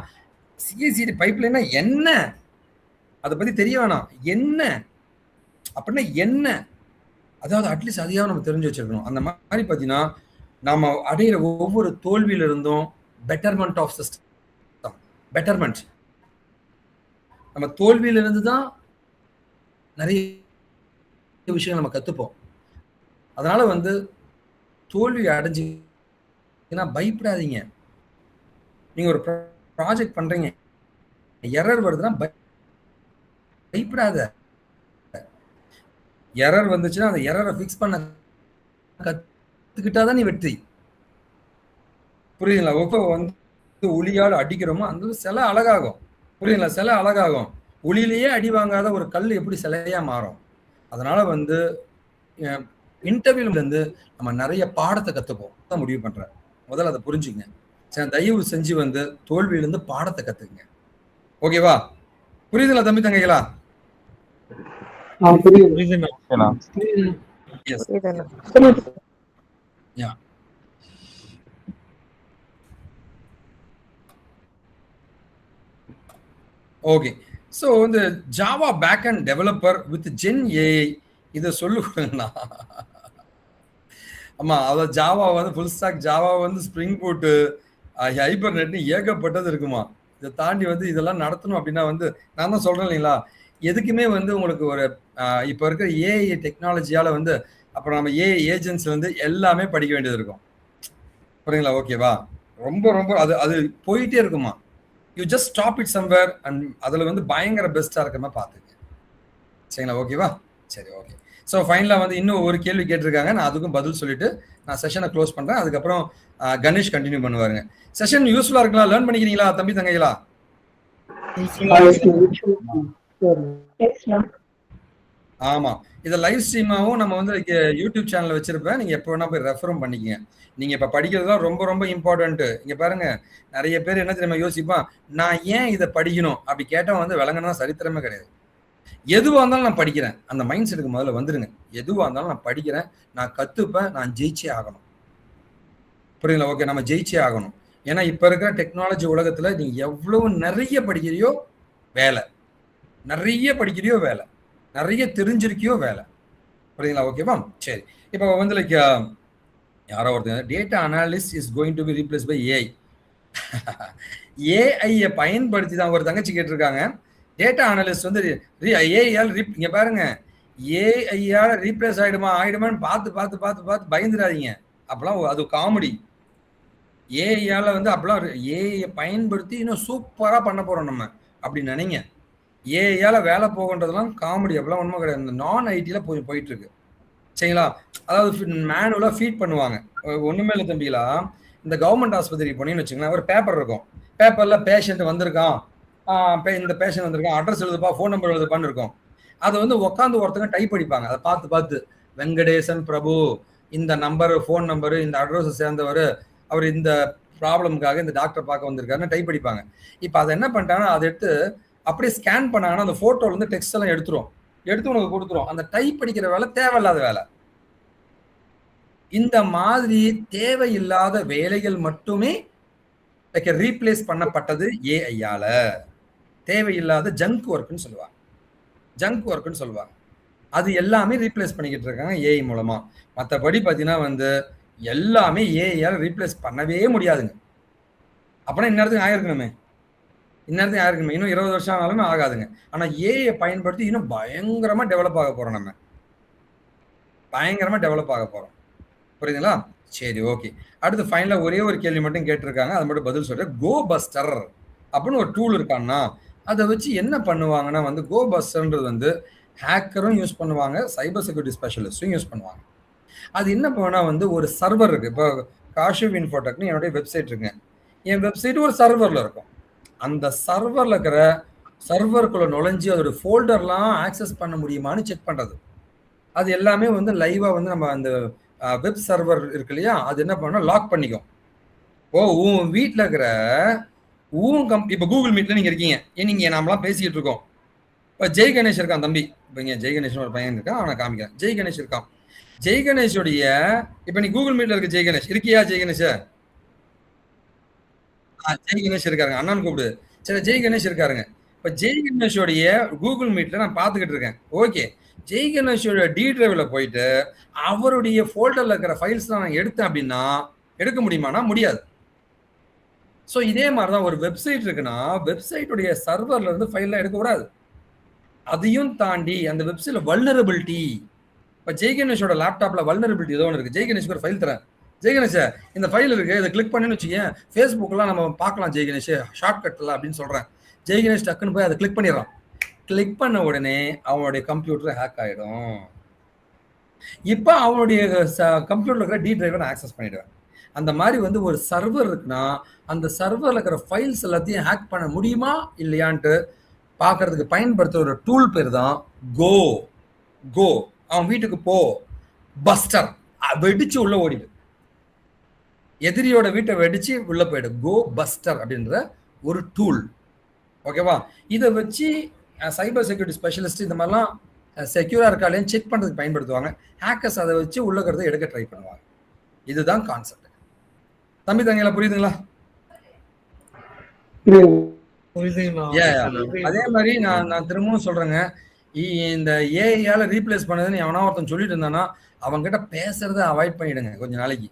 சிஐசிடி பைப்லைன்னா என்ன, அதை பற்றி தெரிய வேணாம், என்ன அப்படின்னா என்ன, அதாவது அட்லீஸ்ட் அதையாவது நம்ம தெரிஞ்சு வச்சிருக்கணும். அந்த மாதிரி பார்த்தீங்கன்னா நாம அடையிற ஒவ்வொரு தோல்வியில இருந்தும் பெட்டர்மெண்ட் ஆஃப் சிஸ்டம், பெட்டர்மெண்ட், நம்ம தோல்வியில இருந்து தான் நிறைய விஷயங்கள் நம்ம கத்துப்போம். அதனால வந்து தோல்வி அடைஞ்சிங்கன்னா பயப்படாதீங்க. நீங்க ஒரு ப்ராஜெக்ட் பண்றீங்க, எரர் வருதுன்னா பயப்படாத. எரர் வந்துச்சுன்னா அந்த எரரை ஃபிக்ஸ் பண்ண கத்துக்கிட்டாதான் நீ வெற்றி, புரியுதுங்களா? ஒப்ப வந்து ஒளியால் அடிக்கிறோமோ அந்த சிலை அழகாகும், புரியுதுங்களா? சிலை அழகாகும். ஒளியிலேயே அடி வாங்காத ஒரு கல் எப்படி சிலையா மாறும்? அதனால வந்து இன்டர்வியூல இருந்து நம்ம நிறைய பாடத்தை கத்துப்போம் தான் முடிவு பண்றேன். முதல்ல அதை புரிஞ்சுங்க. சரி, தயவு செஞ்சு வந்து தோல்வியிலிருந்து பாடத்தை கத்துக்குங்க. ஓகேவா? புரியுதுங்களா தம்பி தங்கைகளா? ஓகே, ஸோ இந்த Java back end developer with gen AI இதை சொல்லுவாங்கண்ணா. ஆமா, அதாவது ஜாவா வந்து ஃபுல் ஸ்டாக் ஜாவா வந்து ஸ்ப்ரிங் பூட்டு ஹைபர் நெட்னு ஏகப்பட்டது இருக்குமா. இதை தாண்டி வந்து இதெல்லாம் நடத்தணும் அப்படின்னா வந்து நான் தான் சொல்றேன் இல்லைங்களா, எதுக்குமே வந்து உங்களுக்கு ஒரு இப்போ இருக்கிற ஏஐ டெக்னாலஜியால வந்து அப்புறம் நம்ம ஏஐ ஏஜென்ட்ஸ்ல இருந்து எல்லாமே படிக்க வேண்டியது இருக்கும், புரியுங்களா? ஓகேவா? ரொம்ப ரொம்ப அது போயிட்டே இருக்குமா. You just stop it somewhere and அதில் வந்து பயங்கர பெஸ்ட்டாக இருக்கிற மாதிரி பார்த்துங்க. சரிங்களா? ஓகேவா? சரி, ஓகே. ஸோ ஃபைனலாக வந்து இன்னும் ஒரு கேள்வி கேட்டிருக்காங்க, நான் அதுக்கும் பதில் சொல்லிட்டு நான் செஷனை க்ளோஸ் பண்ணுறேன். அதுக்கப்புறம் கணேஷ் கண்டினியூ பண்ணுவாருங்க. செஷன் யூஸ்ஃபுல்லாக இருக்கலாம், லேர்ன் பண்ணிக்கிறீங்களா தம்பி தங்கைகளா? ஆமா. இத லைவ் ஸ்ட்ரீமாவும் நம்ம வந்து யூடியூப் சேனல்ல வச்சிருப்பேன். நீங்க எப்ப வேணா போய் ரெஃபரும் பண்ணிக்கங்க. நீங்க இப்ப படிக்கிறது தான் ரொம்ப ரொம்ப இம்பார்ட்டன்ட். இங்க பாருங்க, நெறைய பேர் என்ன தெரியுமா யோசிப்பான், நான் ஏன் இத படிக்கணும்? அப்படி கேட்டவன் வந்து விளங்குனதா சரித்திரமே கிடையாது. எதுவா இருந்தாலும் நான் படிக்கிறேன். அந்த மைண்ட் செட்டுக்கு முதல்ல வந்துருங்க. எதுவா இருந்தாலும் நான் படிக்கிறேன், நான் கத்துப்பேன், நான் ஜெயிச்சே ஆகணும். புரியுதுங்களா? ஓகே, நம்ம ஜெயிச்சே ஆகணும். ஏன்னா இப்ப இருக்கிற டெக்னாலஜி உலகத்துல நீ எவ்வளவு நிறைய படிக்கிறியோ வேலை, நிறைய படிக்கிறியோ வேலை, நிறைய தெரிஞ்சிருக்கியோ வேலை. புரியுதுங்களா? ஓகேவா? சரி. இப்போ வந்து லைக் யாரோ ஒருத்தர் data analysis is going to be replace by AI. ஏஐயை பயன்படுத்தி தான் ஒரு தங்கச்சி கேட்டிருக்காங்க. டேட்டா அனாலிஸ்ட் வந்து ஏஐயால் இங்க பாருங்க, ஏஐயால ரீப்ளேஸ் ஆயிடுமான்னு பார்த்து பார்த்து பார்த்து பார்த்து பயந்துடாதீங்க. அப்பெல்லாம் அது காமெடி. ஏஐயால வந்து அப்பெல்லாம் ஏஐயை பயன்படுத்தி இன்னும் சூப்பரா பண்ண போறோம் நம்ம அப்படி நினைங்க. ஏஐயால வேலை போகன்றதெல்லாம் காமெடி. அப்பெல்லாம் ஒன்றும் கிடையாது. இந்த நான் ஐடியில போயிட்டு இருக்கு. சரிங்களா? அதாவது மேனுவலா ஃபீட் பண்ணுவாங்க. ஒண்ணுமே இல்லை தம்பிகளா, இந்த கவர்மெண்ட் ஆஸ்பத்திரி போனீங்கன்னு வச்சுக்கோங்களேன், ஒரு பேப்பர் இருக்கும். பேப்பர்ல பேஷண்ட் வந்திருக்கான், இந்த பேஷண்ட் வந்திருக்கான், அட்ரஸ் எழுதுப்பா, ஃபோன் நம்பர் எழுதுப்பான்னு இருக்கும். அதை வந்து உட்காந்து ஒருத்தங்க டைப் அடிப்பாங்க. அதை பார்த்து பார்த்து வெங்கடேசன் பிரபு, இந்த நம்பர், ஃபோன் நம்பரு, இந்த அட்ரஸ் சேர்ந்தவர், அவர் இந்த ப்ராப்ளமுக்காக இந்த டாக்டர் பார்க்க வந்திருக்காருன்னு டைப் அடிப்பாங்க. இப்போ அதை என்ன பண்ணிட்டாங்கன்னா, அதை எடுத்து அப்படியே ஸ்கேன் பண்ணாங்கன்னா அந்த போட்டோல இருந்து டெக்ஸ்ட் எல்லாம் எடுத்து உனக்கு கொடுத்துரும். அந்த டைப் அடிக்கிற வேலை தேவையில்லாத வேலை. இந்த மாதிரி தேவையில்லாத வேலைகள் மட்டுமே ரீப்ளேஸ் பண்ணப்பட்டது ஏஐயால. தேவையில்லாத ஜங்க் ஒர்க்னு சொல்லுவாங்க. அது எல்லாமே ரீப்ளேஸ் பண்ணிக்கிட்டு இருக்காங்க ஏஐ மூலமா. மற்றபடி பார்த்தீங்கன்னா வந்து எல்லாமே ஏஐயால ரீப்ளேஸ் பண்ணவே முடியாதுங்க. அப்படின்னா இந்நேரத்துக்கு ஆயிருக்கணுமே, இன்னும் 20 வருஷம் ஆனாலுமே ஆகாதுங்க. ஆனா ஏஐ பயன்படுத்தி இன்னும் பயங்கரமா டெவலப் ஆக போறோம். நம்ம பயங்கரமா டெவலப் ஆக போறோம். புரியுதுங்களா? சரி, ஓகே. அடுத்து ஃபைனலா ஒரே ஒரு கேள்வி மட்டும் கேட்டிருக்காங்க, அதை மட்டும் பதில் சொல்றேன். கோ பஸ்டர் அப்படின்னு ஒரு டூல் இருக்கான்னா, அதை வச்சு என்ன பண்ணுவாங்கன்னா வந்து கோ பஸ்டர்ன்றது வந்து ஹேக்கரும் யூஸ் பண்ணுவாங்க, சைபர் செக்யூரிட்டி ஸ்பெஷலிஸ்டும் யூஸ் பண்ணுவாங்க. அது என்ன பண்ணா வந்து ஒரு சர்வர் இருக்கு. இப்போ காஷிவ் இன்ஃபோடெக்னு என்னுடைய வெப்சைட் இருக்குங்க. என் வெப்சைட் ஒரு சர்வர்ல இருக்கும். அந்த சர்வர்ல இருக்கிற சர்வருக்குள்ள நுழைஞ்சு அதோட ஃபோல்டர்லாம் ஆக்சஸ் பண்ண முடியுமான்னு செக் பண்றது. அது எல்லாமே வந்து லைவா வந்து நம்ம அந்த வெப் சர்வர் இருக்கு இல்லையா, அது என்ன பண்ணா லாக் பண்ணிக்கும். உன் வீட்டில் இருக்கிற இப்போ கூகுள் மீட்ல நீங்க இருக்கீங்க, நீங்க நாமெல்லாம் பேசிக்கிட்டு இருக்கோம். இப்போ ஜெய் கணேஷ் இருக்கான் தம்பி. இப்போ இங்க ஜெய் கணேஷ் ஒரு பையன் இருக்கான், அவனை காமிக்கிறேன். ஜெய் கணேஷ் இருக்கான். ஜெய் கணேஷோடைய இப்போ நீ கூகுள் மீட்ல இருக்க ஜெய் கணேஷ் இருக்கியா? ஜெய் கணேஷ் ஜெய் கணேஷ் இருக்காருங்க, அண்ணான்னு கூப்பிடு. சரி, ஜெய் கணேஷ் இருக்காருங்க. இப்போ ஜெய் கணேஷோடைய கூகுள் மீட்ல நான் பார்த்துக்கிட்டு இருக்கேன். ஓகே, ஜெய் கணேஷோட டி டிரைவ்ல போயிட்டு அவருடைய ஃபோல்டர்ல இருக்கிற ஃபைல்ஸ் நான் எடுத்தேன் அப்படின்னா எடுக்க முடியுமானா முடியாது. ஸோ இதே மாதிரி தான் ஒரு வெப்சைட் இருக்குன்னா வெப்சைட்டுடைய சர்வர்ல இருந்து ஃபைல்லாம் எடுக்கக்கூடாது. அதையும் தாண்டி அந்த வெப்சைட்ல வல்னரபிலிட்டி, இப்போ ஜெய் கணேஷோட லேப்டாப்ல வல்னரபிலிட்டி ஏதோ ஒன்று இருக்கு. ஜெய் கணேஷ்க்கு ஒரு ஃபைல் தரேன். ஜெய் கணேஷ், இந்த ஃபைல் இருக்கு, இதை கிளிக் பண்ணி வச்சுக்கேன், ஃபேஸ்புக்லாம் நம்ம பார்க்கலாம் ஜெய் கணேஷ், ஷார்ட்கட்ல அப்படின்னு சொல்றேன். ஜெய் கணேஷ் டக்குன்னு போய் அதை கிளிக் பண்ணிடுறான். கிளிக் பண்ண உடனே அவனுடைய கம்ப்யூட்டர் ஹேக் ஆயிடும். இப்போ அவனுடைய கம்ப்யூட்டர்ல இருக்கிற டி டிரைவை நான் ஆக்சஸ் பண்ணிடுவேன். அந்த மாதிரி வந்து ஒரு சர்வர் இருக்குன்னா அந்த சர்வர்ல இருக்கிற ஃபைல்ஸ் எல்லாத்தையும் ஹேக் பண்ண முடியுமா இல்லையான்ட்டு பார்க்கறதுக்கு பயன்படுத்துற ஒரு டூல் பேர் தான் கோ. அவன் வீட்டுக்கு போ, பஸ்டர், வெடிச்சு உள்ள ஓடிடு, எதிரியோட வீட்டை வெடிச்சு உள்ள போயிடு. கோ பஸ்டர் அப்படின்ற ஒரு டூல். ஓகேவா? இதை வச்சு சைபர் செக்யூரிட்டி ஸ்பெஷலிஸ்ட் இந்த மாதிரிலாம் செக்யூரா இருக்காலேன்னு செக் பண்றதுக்கு பயன்படுத்துவாங்க. ஹேக்கர்ஸ் அதை வச்சு உள்ளக்கிறத எடுக்க ட்ரை பண்ணுவாங்க. இதுதான் கான்செப்ட். தம்பி தங்கையில புரியுதுங்களா? அதே மாதிரி நான் திரும்பவும் சொல்றேங்க, இந்த ஏஐயால ரீப்ளேஸ் பண்ணதுன்னு எவனா ஒருத்தன் சொல்லிட்டு இருந்தானா அவங்க கிட்ட பேசுறத அவாய்ட் பண்ணிடுங்க கொஞ்ச நாளைக்கு.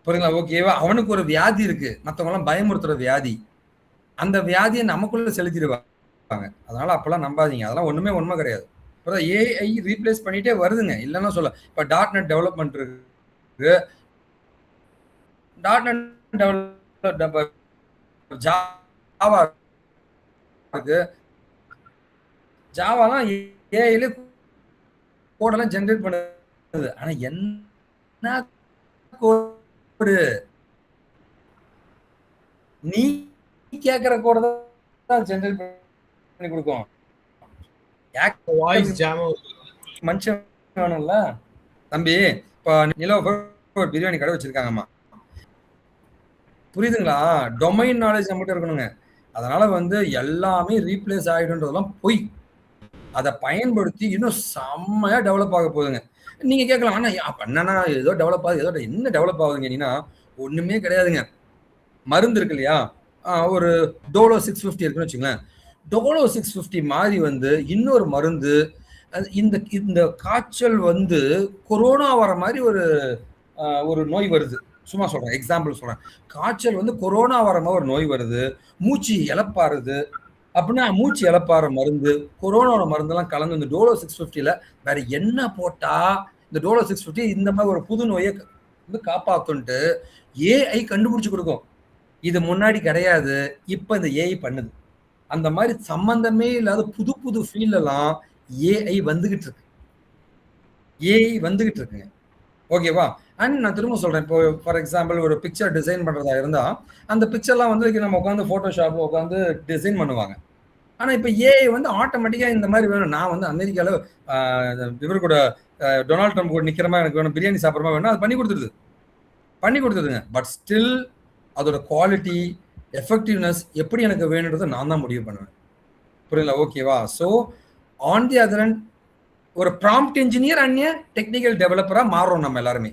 புரியுங்களா? ஓகேவா? அவனுக்கு ஒரு வியாதி இருக்கு, மற்றவங்க எல்லாம் பயமுறுத்துற வியாதி. அந்த வியாதியை நமக்குள்ள செலுத்திடுவாங்க. அதனால அப்பெல்லாம் நம்பாதீங்க. அதெல்லாம் ஒண்ணுமே உண்மை கிடையாது. ஏஐ ரீப்ளேஸ் பண்ணிட்டே வருதுங்க, இல்லைன்னா சொல்ல. இப்ப .NET டெவலப்மெண்ட் இருக்கு, .NET டெவலப், ஜாவா இருக்கு. ஜாவாலாம் ஏஐல கோடெல்லாம் ஜெனரேட் பண்ணுது. ஆனா என்ன கோடு? நீ கேட்கிற கோட தான் ஜெனரேட் பண்ணி கொடுக்கும். வாய்ஸ் ஜாம் மனுஷன் வேணும்ல தம்பி. இப்போ நிலவு ஒரு பிரியாணி கடை வச்சிருக்காங்கம்மா, புரியுதுங்களா? டொமைன் நாலேஜ் நம்மகிட்ட இருக்கணுங்க. அதனால வந்து எல்லாமே ரீப்ளேஸ் ஆகிடுன்றதெல்லாம் பொய். அதை பயன்படுத்தி இன்னும் செம்மையா டெவலப் ஆக போகுதுங்க. நீங்க கேட்கலாம், ஆனா என்னன்னா ஏதோ டெவலப் ஆகுது, ஏதோ என்ன டெவலப் ஆகுதுங்க நீனா? ஒண்ணுமே கிடையாதுங்க. மருந்து இருக்கு இல்லையா, ஒரு டோலோ 650 இருக்குன்னு வச்சுங்களேன். டோலோ 650 மாதிரி வந்து இன்னொரு மருந்து, இந்த இந்த காய்ச்சல் வந்து கொரோனா வர மாதிரி ஒரு நோய் வருது. சும்மா சொல்றேன், எக்ஸாம்பிள் சொல்றேன். காய்ச்சல் வந்து கொரோனா வர மாதிரி ஒரு நோய் வருது, மூச்சு இழப்பாருது அப்படின்னா, மூச்சு இழப்பாற மருந்து, கொரோனாவோட மருந்தெல்லாம் கலந்து இந்த டோலோ 650ல வேற என்ன போட்டா இந்த டோலோ 650 இந்த மாதிரி ஒரு புது நோயை வந்து காப்பாத்துன்ட்டு ஏஐ கண்டுபிடிச்சு கொடுக்கும். இது முன்னாடி கிடையாது, இப்ப இந்த ஏஐ பண்ணுது. அந்த மாதிரி சம்பந்தமே இல்லாத புது புது ஃபீல்ட் எல்லாம் ஏஐ வந்துகிட்டு இருக்கு. ஏஐ வந்துகிட்டு இருக்குங்க. ஓகேவா? அண்ட் நான் திரும்ப சொல்றேன், இப்போ ஃபார் எக்ஸாம்பிள் ஒரு பிக்சர் டிசைன் பண்றதா இருந்தா அந்த பிக்சர்லாம் வந்து நம்ம உட்காந்து போட்டோஷாப்ல உட்காந்து டிசைன் பண்ணுவாங்க. ஆனா இப்ப ஏஐ வந்து ஆட்டோமேட்டிக்கா இந்த மாதிரி வேணும். நான் வந்து அமெரிக்கால இவர் கூட டொனால்ட் ட்ரம்ப் கூட நிக்கிற மாதிரி எனக்கு வேணும், பிரியாணி சாப்பிட்ற மாதிரி வேணும், அது பண்ணி கொடுத்துருதுங்க. பட் ஸ்டில் அதோட குவாலிட்டி, எஃபெக்டிவ்னஸ் எப்படி எனக்கு வேணுன்றதை நான் தான் முடிவு பண்ணுவேன். புரியல? ஓகேவா? So on the other hand ஒரு ப்ராம்ப்ட் இன்ஜினியர் அண்ட் டெக்னிக்கல் டெவலப்பரா மாறுறோம் நம்ம எல்லாருமே.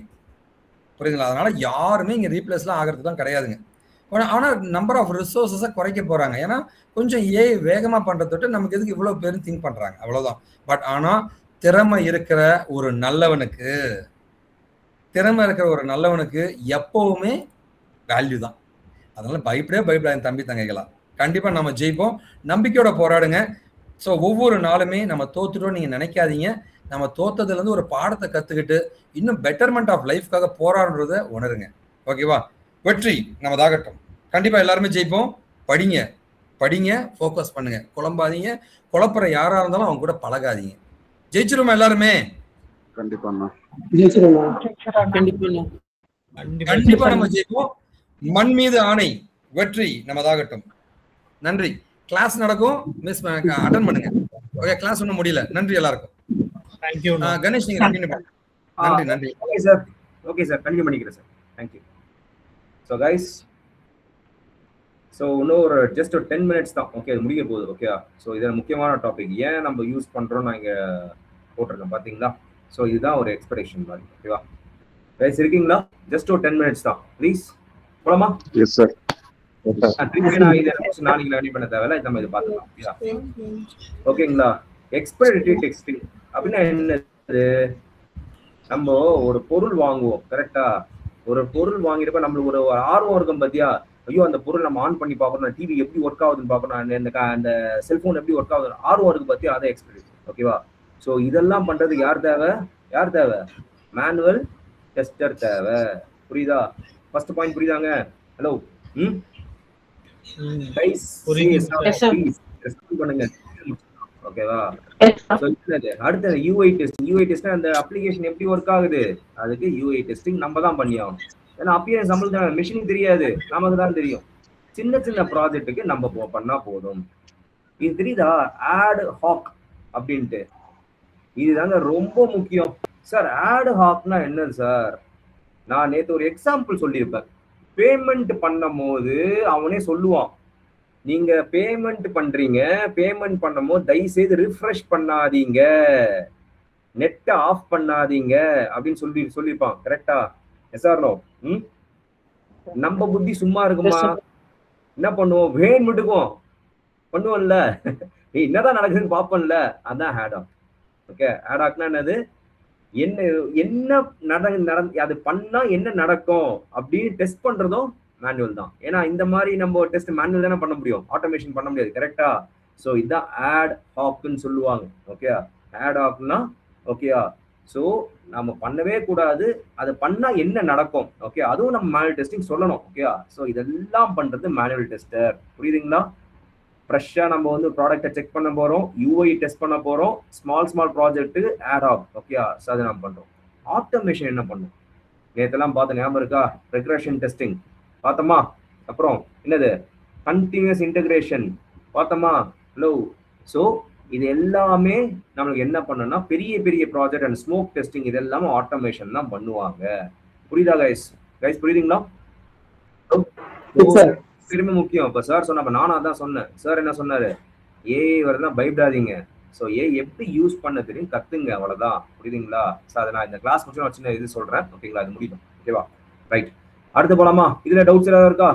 புரியுதுங்களா? அதனால யாருமே இங்க ரீப்ளேஸ்லாம் ஆகிறது தான் கிடையாதுங்க. ஆனா நம்பர் ஆஃப் ரிசோர்ஸஸை குறைக்க போறாங்க. ஏன்னா கொஞ்சம் ஏஐ வேகமா பண்றதை நமக்கு எதுக்கு இவ்வளவு பேரும் திங்க் பண்றாங்க, அவ்வளவுதான். பட் ஆனா திறமை இருக்கிற ஒரு நல்லவனுக்கு எப்பவுமே வேல்யூ தான். அதனால பயப்படாத தம்பி தங்கைகளா, கண்டிப்பா நம்ம ஜெயிப்போம். நம்பிக்கையோட போராடுங்க. ஸோ ஒவ்வொரு நாளுமே நம்ம தோத்துட்டோம் நீங்க நினைக்காதீங்க. நம்ம தோத்ததுல இருந்து ஒரு பாடத்தை கத்துக்கிட்டு இன்னும் பெட்டர்மெண்ட் ஆஃப் லைஃப்காக போராடுறத உணருங்க. ஓகேவா? வெற்றி நமதாகட்டும். கண்டிப்பா எல்லாருமே ஜெயிப்போம். படிங்க, ஃபோக்கஸ் பண்ணுங்க, குழம்பாதீங்க. குழப்பற யாரா இருந்தாலும் அவங்க கூட பழகாதீங்க. ஜெயிச்சிருமா எல்லாருமே? கண்டிப்பா நம்ம ஜெயிப்போம். மண் மீது ஆணை, வெற்றி நமதாகட்டும். நன்றி. கிளாஸ் நடக்கும், மிஸ் அட்டெண்ட் பண்ணுங்க. ஓகே, கிளாஸ் ஒன்றும் முடியல. நன்றி எல்லாருக்கும். தேங்க்யூ கணேஷ், நீங்க கண்டினியூ பண்ணுங்க. நன்றி. ஓகே சார், கண்டினியூ பண்ணிக்கிறேன் sir. Thank you. So guys, so இன்னும் ஒரு ஜஸ்ட் ஒரு 10 minutes தான். ஓகே, அது முடிய போகுது. ஓகே, ஸோ இது முக்கியமான டாபிக். ஏன் நம்ம யூஸ் பண்ணுறோம் நான் இங்கே போட்டிருக்கேன் பார்த்தீங்களா? ஸோ இதுதான் ஒரு எக்ஸ்பெக்டேஷன் மாதிரி. ஓகேவா கைஸ்? இருக்கீங்களா? ஜஸ்ட் ஒரு 10 minutes தான், ப்ளீஸ். போலாமா? Yes sir. நாளைக்கு ரெடி பண்ண தேவையில்ல, நம்ம இது பார்த்துக்கலாம். ஓகேங்களா? எக்ஸ்பிரேட்டரி டெஸ்டிங் அப்படின்னா என்னது? நம்ம ஒரு பொருள் வாங்குவோம், கரெக்டா? ஒரு பொருள் வாங்கிட்டப்ப நம்மளுக்கு ஒரு ஆர்வம் இருக்கும் பாத்தியா? ஐயோ, அந்த பொருள் நம்ம ஆன் பண்ணி பார்க்கணும், டிவி எப்படி ஒர்க் ஆகுதுன்னு பார்க்கணும், அந்த செல்போன் எப்படி ஒர்க் ஆகுது, ஆர்வம் இருக்கு பாத்தியா? அதை எக்ஸ்பிரேட்டரி. ஓகேவா? ஸோ இதெல்லாம் பண்றதுக்கு யார் தேவை? மேனுவல் டெஸ்டர் தேவை. புரியுதா? First point புரியுதாங்க? ஹலோ, பண்ணுங்க. ஓகேவா? அடுத்த யூஐ டெஸ்ட். அந்த அப்ளிகேஷன் எப்படி ஒர்க் ஆகுது, அதுக்கு யூஐ டெஸ்டிங் நம்ம தான் பண்ணி ஆகணும். ஏன்னா அப்பியரன்ஸ் நம்மளுக்கு மிஷின் தெரியாது, நமக்கு தான் தெரியும். சின்ன ப்ராஜெக்ட்டுக்கு நம்ம பண்ணா போதும். இது தெரியுதா? ஆட் ஹாக் அப்படின்ட்டு, இதுதாங்க ரொம்ப முக்கியம் சார். ஆட் ஹாக்னா என்னது சார்? நான் நேற்று ஒரு எக்ஸாம்பிள் சொல்லியிருப்பேன். பேமெண்ட் பண்ணும் போது அவனே சொல்லுவான், நீங்க பேமெண்ட் பண்றீங்க, பேமெண்ட் பண்ணும் போது தயவு செய்து ரிஃப்ரெஷ் பண்ணாதீங்க, நெட்டை ஆஃப் பண்ணாதீங்க அப்படின்னு சொல்லியிருப்பான். கரெக்டா? Yes or no? நம்ம புத்தி சும்மா இருக்குமா? என்ன பண்ணுவோம்? வேன் விட்டுக்குவோம், பண்ணுவோம்ல, நீ என்னதான் நடக்குதுன்னு பாப்போம்ல. அதான் ஹேட் ஆக். ஓகே, ஹேட் ஆக்னா என்னது? என்ன அது பண்ணா என்ன நடக்கும் அப்படின்னு டெஸ்ட் பண்றதும் மேனுவல் தான். ஏன்னா இந்த மாதிரி நம்ம டெஸ்ட் மேனுவல் தானே பண்ண முடியும், ஆட்டோமேஷன் பண்ண முடியாது. கரெக்டா? ஸோ இதுதான் ஆட் ஹாக்னு சொல்லுவாங்க. ஓகே, ஆட் ஹாக்னா ஓகேயா? ஸோ நம்ம பண்ணவே கூடாது, அது பண்ணா என்ன நடக்கும். ஓகே, அதுவும் நம்ம மேனுவல் டெஸ்டிங் சொல்லணும். ஓகே, ஸோ இதெல்லாம் பண்றது மேனுவல் டெஸ்டர். புரியுதுங்களா? ஃப்ரெஷ்ஷா நம்ம வந்து ப்ராடக்டை செக் பண்ண போறோம், யூஐ டெஸ்ட் பண்ண போறோம், small project ad hoc. Okay, so அதை நம்ம பண்றோம். ஆட்டோமேஷன் என்ன பண்ணும்? நேற்றெல்லாம் பார்த்த ஞாபகம் இருக்கா? ரெக்ரெஷன் டெஸ்டிங் பார்த்தோமா? அப்புறம் என்னது? கண்டினியூஸ் இன்டகிரேஷன் பார்த்தோமா? ஹலோ. ஸோ இது எல்லாமே நம்மளுக்கு என்ன பண்ணணும்னா பெரிய பெரிய ப்ராஜெக்ட் அண்ட் ஸ்மோக் டெஸ்டிங் இது எல்லாமே ஆட்டோமேஷன் தான் பண்ணுவாங்க. புரியுதா கைஸ்? புரியுதுங்களா? திரும்ப முக்கியம். இப்ப சார் சொன்ன நானா தான் சொன்னேன். சார் என்ன சொன்னாரு? ஏஐ வரதான் பயப்படாதீங்க. ஸோ ஏஐ எப்படி யூஸ் பண்ண தெரியும் கத்துங்க, அவ்வளவுதான். புரியுதுங்களா? சார் அதை நான் இந்த கிளாஸ் முடிச்சு சின்ன இது சொல்றேன். ஓகேங்களா? அது முடியும். ஓகேவா? ரைட். அடுத்து போலாமா? இதுல டவுட்ஸ் ஏதாவது இருக்கா?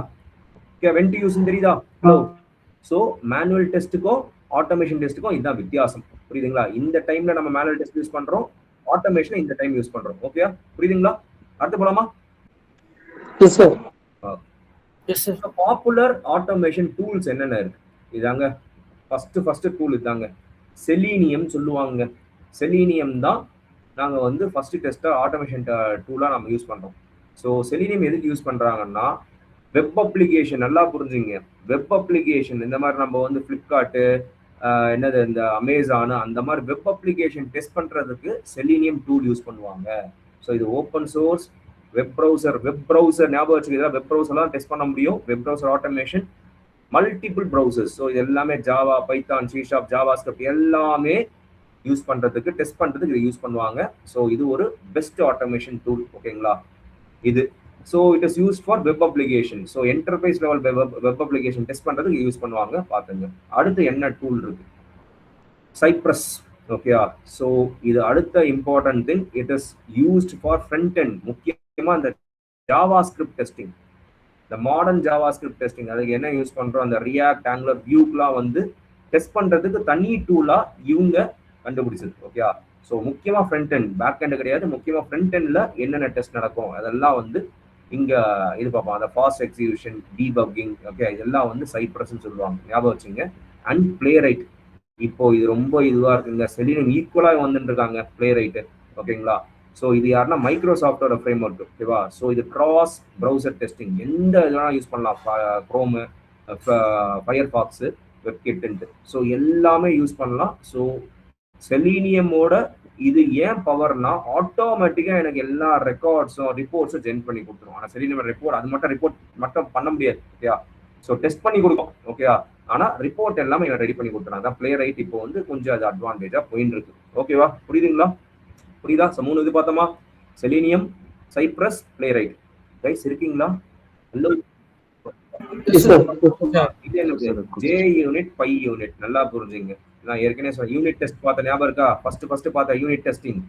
ஓகே, வென் டு யூஸ் தெரியுதா? ஹலோ. ஸோ மேனுவல் டெஸ்ட்டுக்கும் ஆட்டோமேஷன் டெஸ்ட்டுக்கும் இதுதான் வித்தியாசம். புரியுதுங்களா? இந்த டைம்ல நம்ம மேனுவல் டெஸ்ட் யூஸ் பண்றோம், ஆட்டோமேஷன் இந்த டைம் யூஸ் பண்றோம். ஓகே, புரியுதுங்களா? அடுத்து போலாமா? பாப்புலர் ஆட்டோமேஷன் டூல்ஸ் என்னென்ன இருக்கு? இதாங்க ஃபர்ஸ்ட் டூல் இதாங்க. செலீனியம் சொல்லுவாங்க. செலீனியம் தான் நாங்க வந்து ஃபர்ஸ்ட் டெஸ்ட் ஆட்டோமேஷன் டூலா நம்ம யூஸ் பண்றோம். ஸோ செலீனியம் எதுக்கு யூஸ் பண்றாங்கன்னா வெப் அப்ளிகேஷன், நல்லா புரிஞ்சுங்க. வெப் அப்ளிகேஷன் இந்த மாதிரி நம்ம வந்து பிளிப்கார்ட்டு என்னது இந்த அமேசான் அந்த மாதிரி வெப் அப்ளிகேஷன் டெஸ்ட் பண்றதுக்கு செலீனியம் டூல் யூஸ் பண்ணுவாங்க. ஸோ இது ஓப்பன் சோர்ஸ் வெப் ப்ரௌசர் ஞாபகம் வச்சுக்கிறதா? வெப் ப்ரௌசர்லாம் டெஸ்ட் பண்ண முடியும். Web browser automation multiple browsers. So இது எல்லாமே Java, Python, C sharp, Java script எல்லாமே யூஸ் பண்றதுக்கு டெஸ்ட் பண்றதுக்கு இதை யூஸ் பண்ணுவாங்க. ஸோ இது ஒரு பெஸ்ட் ஆட்டோமேஷன் டூல். ஓகேங்களா? இது so it is use for web application. So enterprise level web application test பண்றதுக்கு யூஸ் பண்ணுவாங்க. பாத்துங்க. அடுத்து என்ன டூல் இருக்கு? சைப்ரஸ். ஓகேயா? ஸோ இது அடுத்த important thing. It is used for front end. முக்கியமா இந்த ஜாவா ஸ்கிரிப்ட் டெஸ்டிங், இந்த மாடர்ன் ஜாவா ஸ்கிரிப்ட் டெஸ்டிங், அதுக்கு என்ன யூஸ் பண்றோம்? அந்த ரியாக்ட், ஆங்குலர், வியூக்குலாம் வந்து டெஸ்ட் பண்றதுக்கு தனி டூலா இவங்க கண்டுபிடிச்சது. ஓகேயா? ஸோ முக்கியமா ஃப்ரண்ட் எண்ட், பேக் எண்ட் கிடையாது. முக்கியமா ஃப்ரண்ட் எண்ட்ல என்னென்ன டெஸ்ட் நடக்கும் அதெல்லாம் வந்து இங்க இது பார்ப்போம். அந்த ஃபாஸ்ட் எக்ஸிகியூஷன், டீபக்கிங். ஓகே, இதெல்லாம் வந்து சைப்ரஸ்ன்னு சொல்லுவாங்க. ஞாபகம் வச்சுங்க. And play right. இப்போ இது ரொம்ப இதுவா இருக்குங்க. செலீனியம் ஈக்குவலா வந்துட்டு இருக்காங்க பிளே ரைட்டு. ஓகேங்களா? ஸோ இது யாருன்னா மைக்ரோசாஃப்டோட ஃப்ரேம் ஒர்க். ஓகேவா? ஸோ இது கிராஸ் ப்ரௌசர் டெஸ்டிங், எந்த இதெல்லாம் யூஸ் பண்ணலாம். குரோமு, ஃபயர்பாக்ஸு, வெப்கிட்டு. ஸோ எல்லாமே யூஸ் பண்ணலாம். ஸோ செலீனியமோட இது ஏன் பவர்னா ஆட்டோமேட்டிக்கா எனக்கு எல்லா ரெக்கார்ட்ஸும் ரிப்போர்ட்ஸும் ஜென் பண்ணி கொடுத்துரும். ஆனா செலீனியம் ரிப்போர்ட் அது மட்டும் ரிப்போர்ட் மட்டும் பண்ண முடியாது. ஓகேயா? ஸோ டெஸ்ட் பண்ணி கொடுக்கும். ஓகேயா? ஆனா ரிப்போர்ட் எல்லாமே ரெடி பண்ணி கொடுத்துறாங்க. அதான் பிளே ரைட் இப்போ வந்து கொஞ்சம் அது அட்வான்டேஜா போயின்னு இருக்கு. ஓகேவா? புரியுதுங்களா? புரியுதா? ஸோ 3 இது பார்த்தோமா? Selenium, Cypress, Playwright. Guys இருக்கீங்களா? ஹலோ. இது என்ன? JUnit, PyUnit. நல்லா புரிஞ்சுங்க. நான் ஏற்கனவே சொன்ன யூனிட் டெஸ்ட் பார்த்த ஞாபகம் இருக்கா? ஃபர்ஸ்ட் பார்த்த யூனிட் டெஸ்டிங்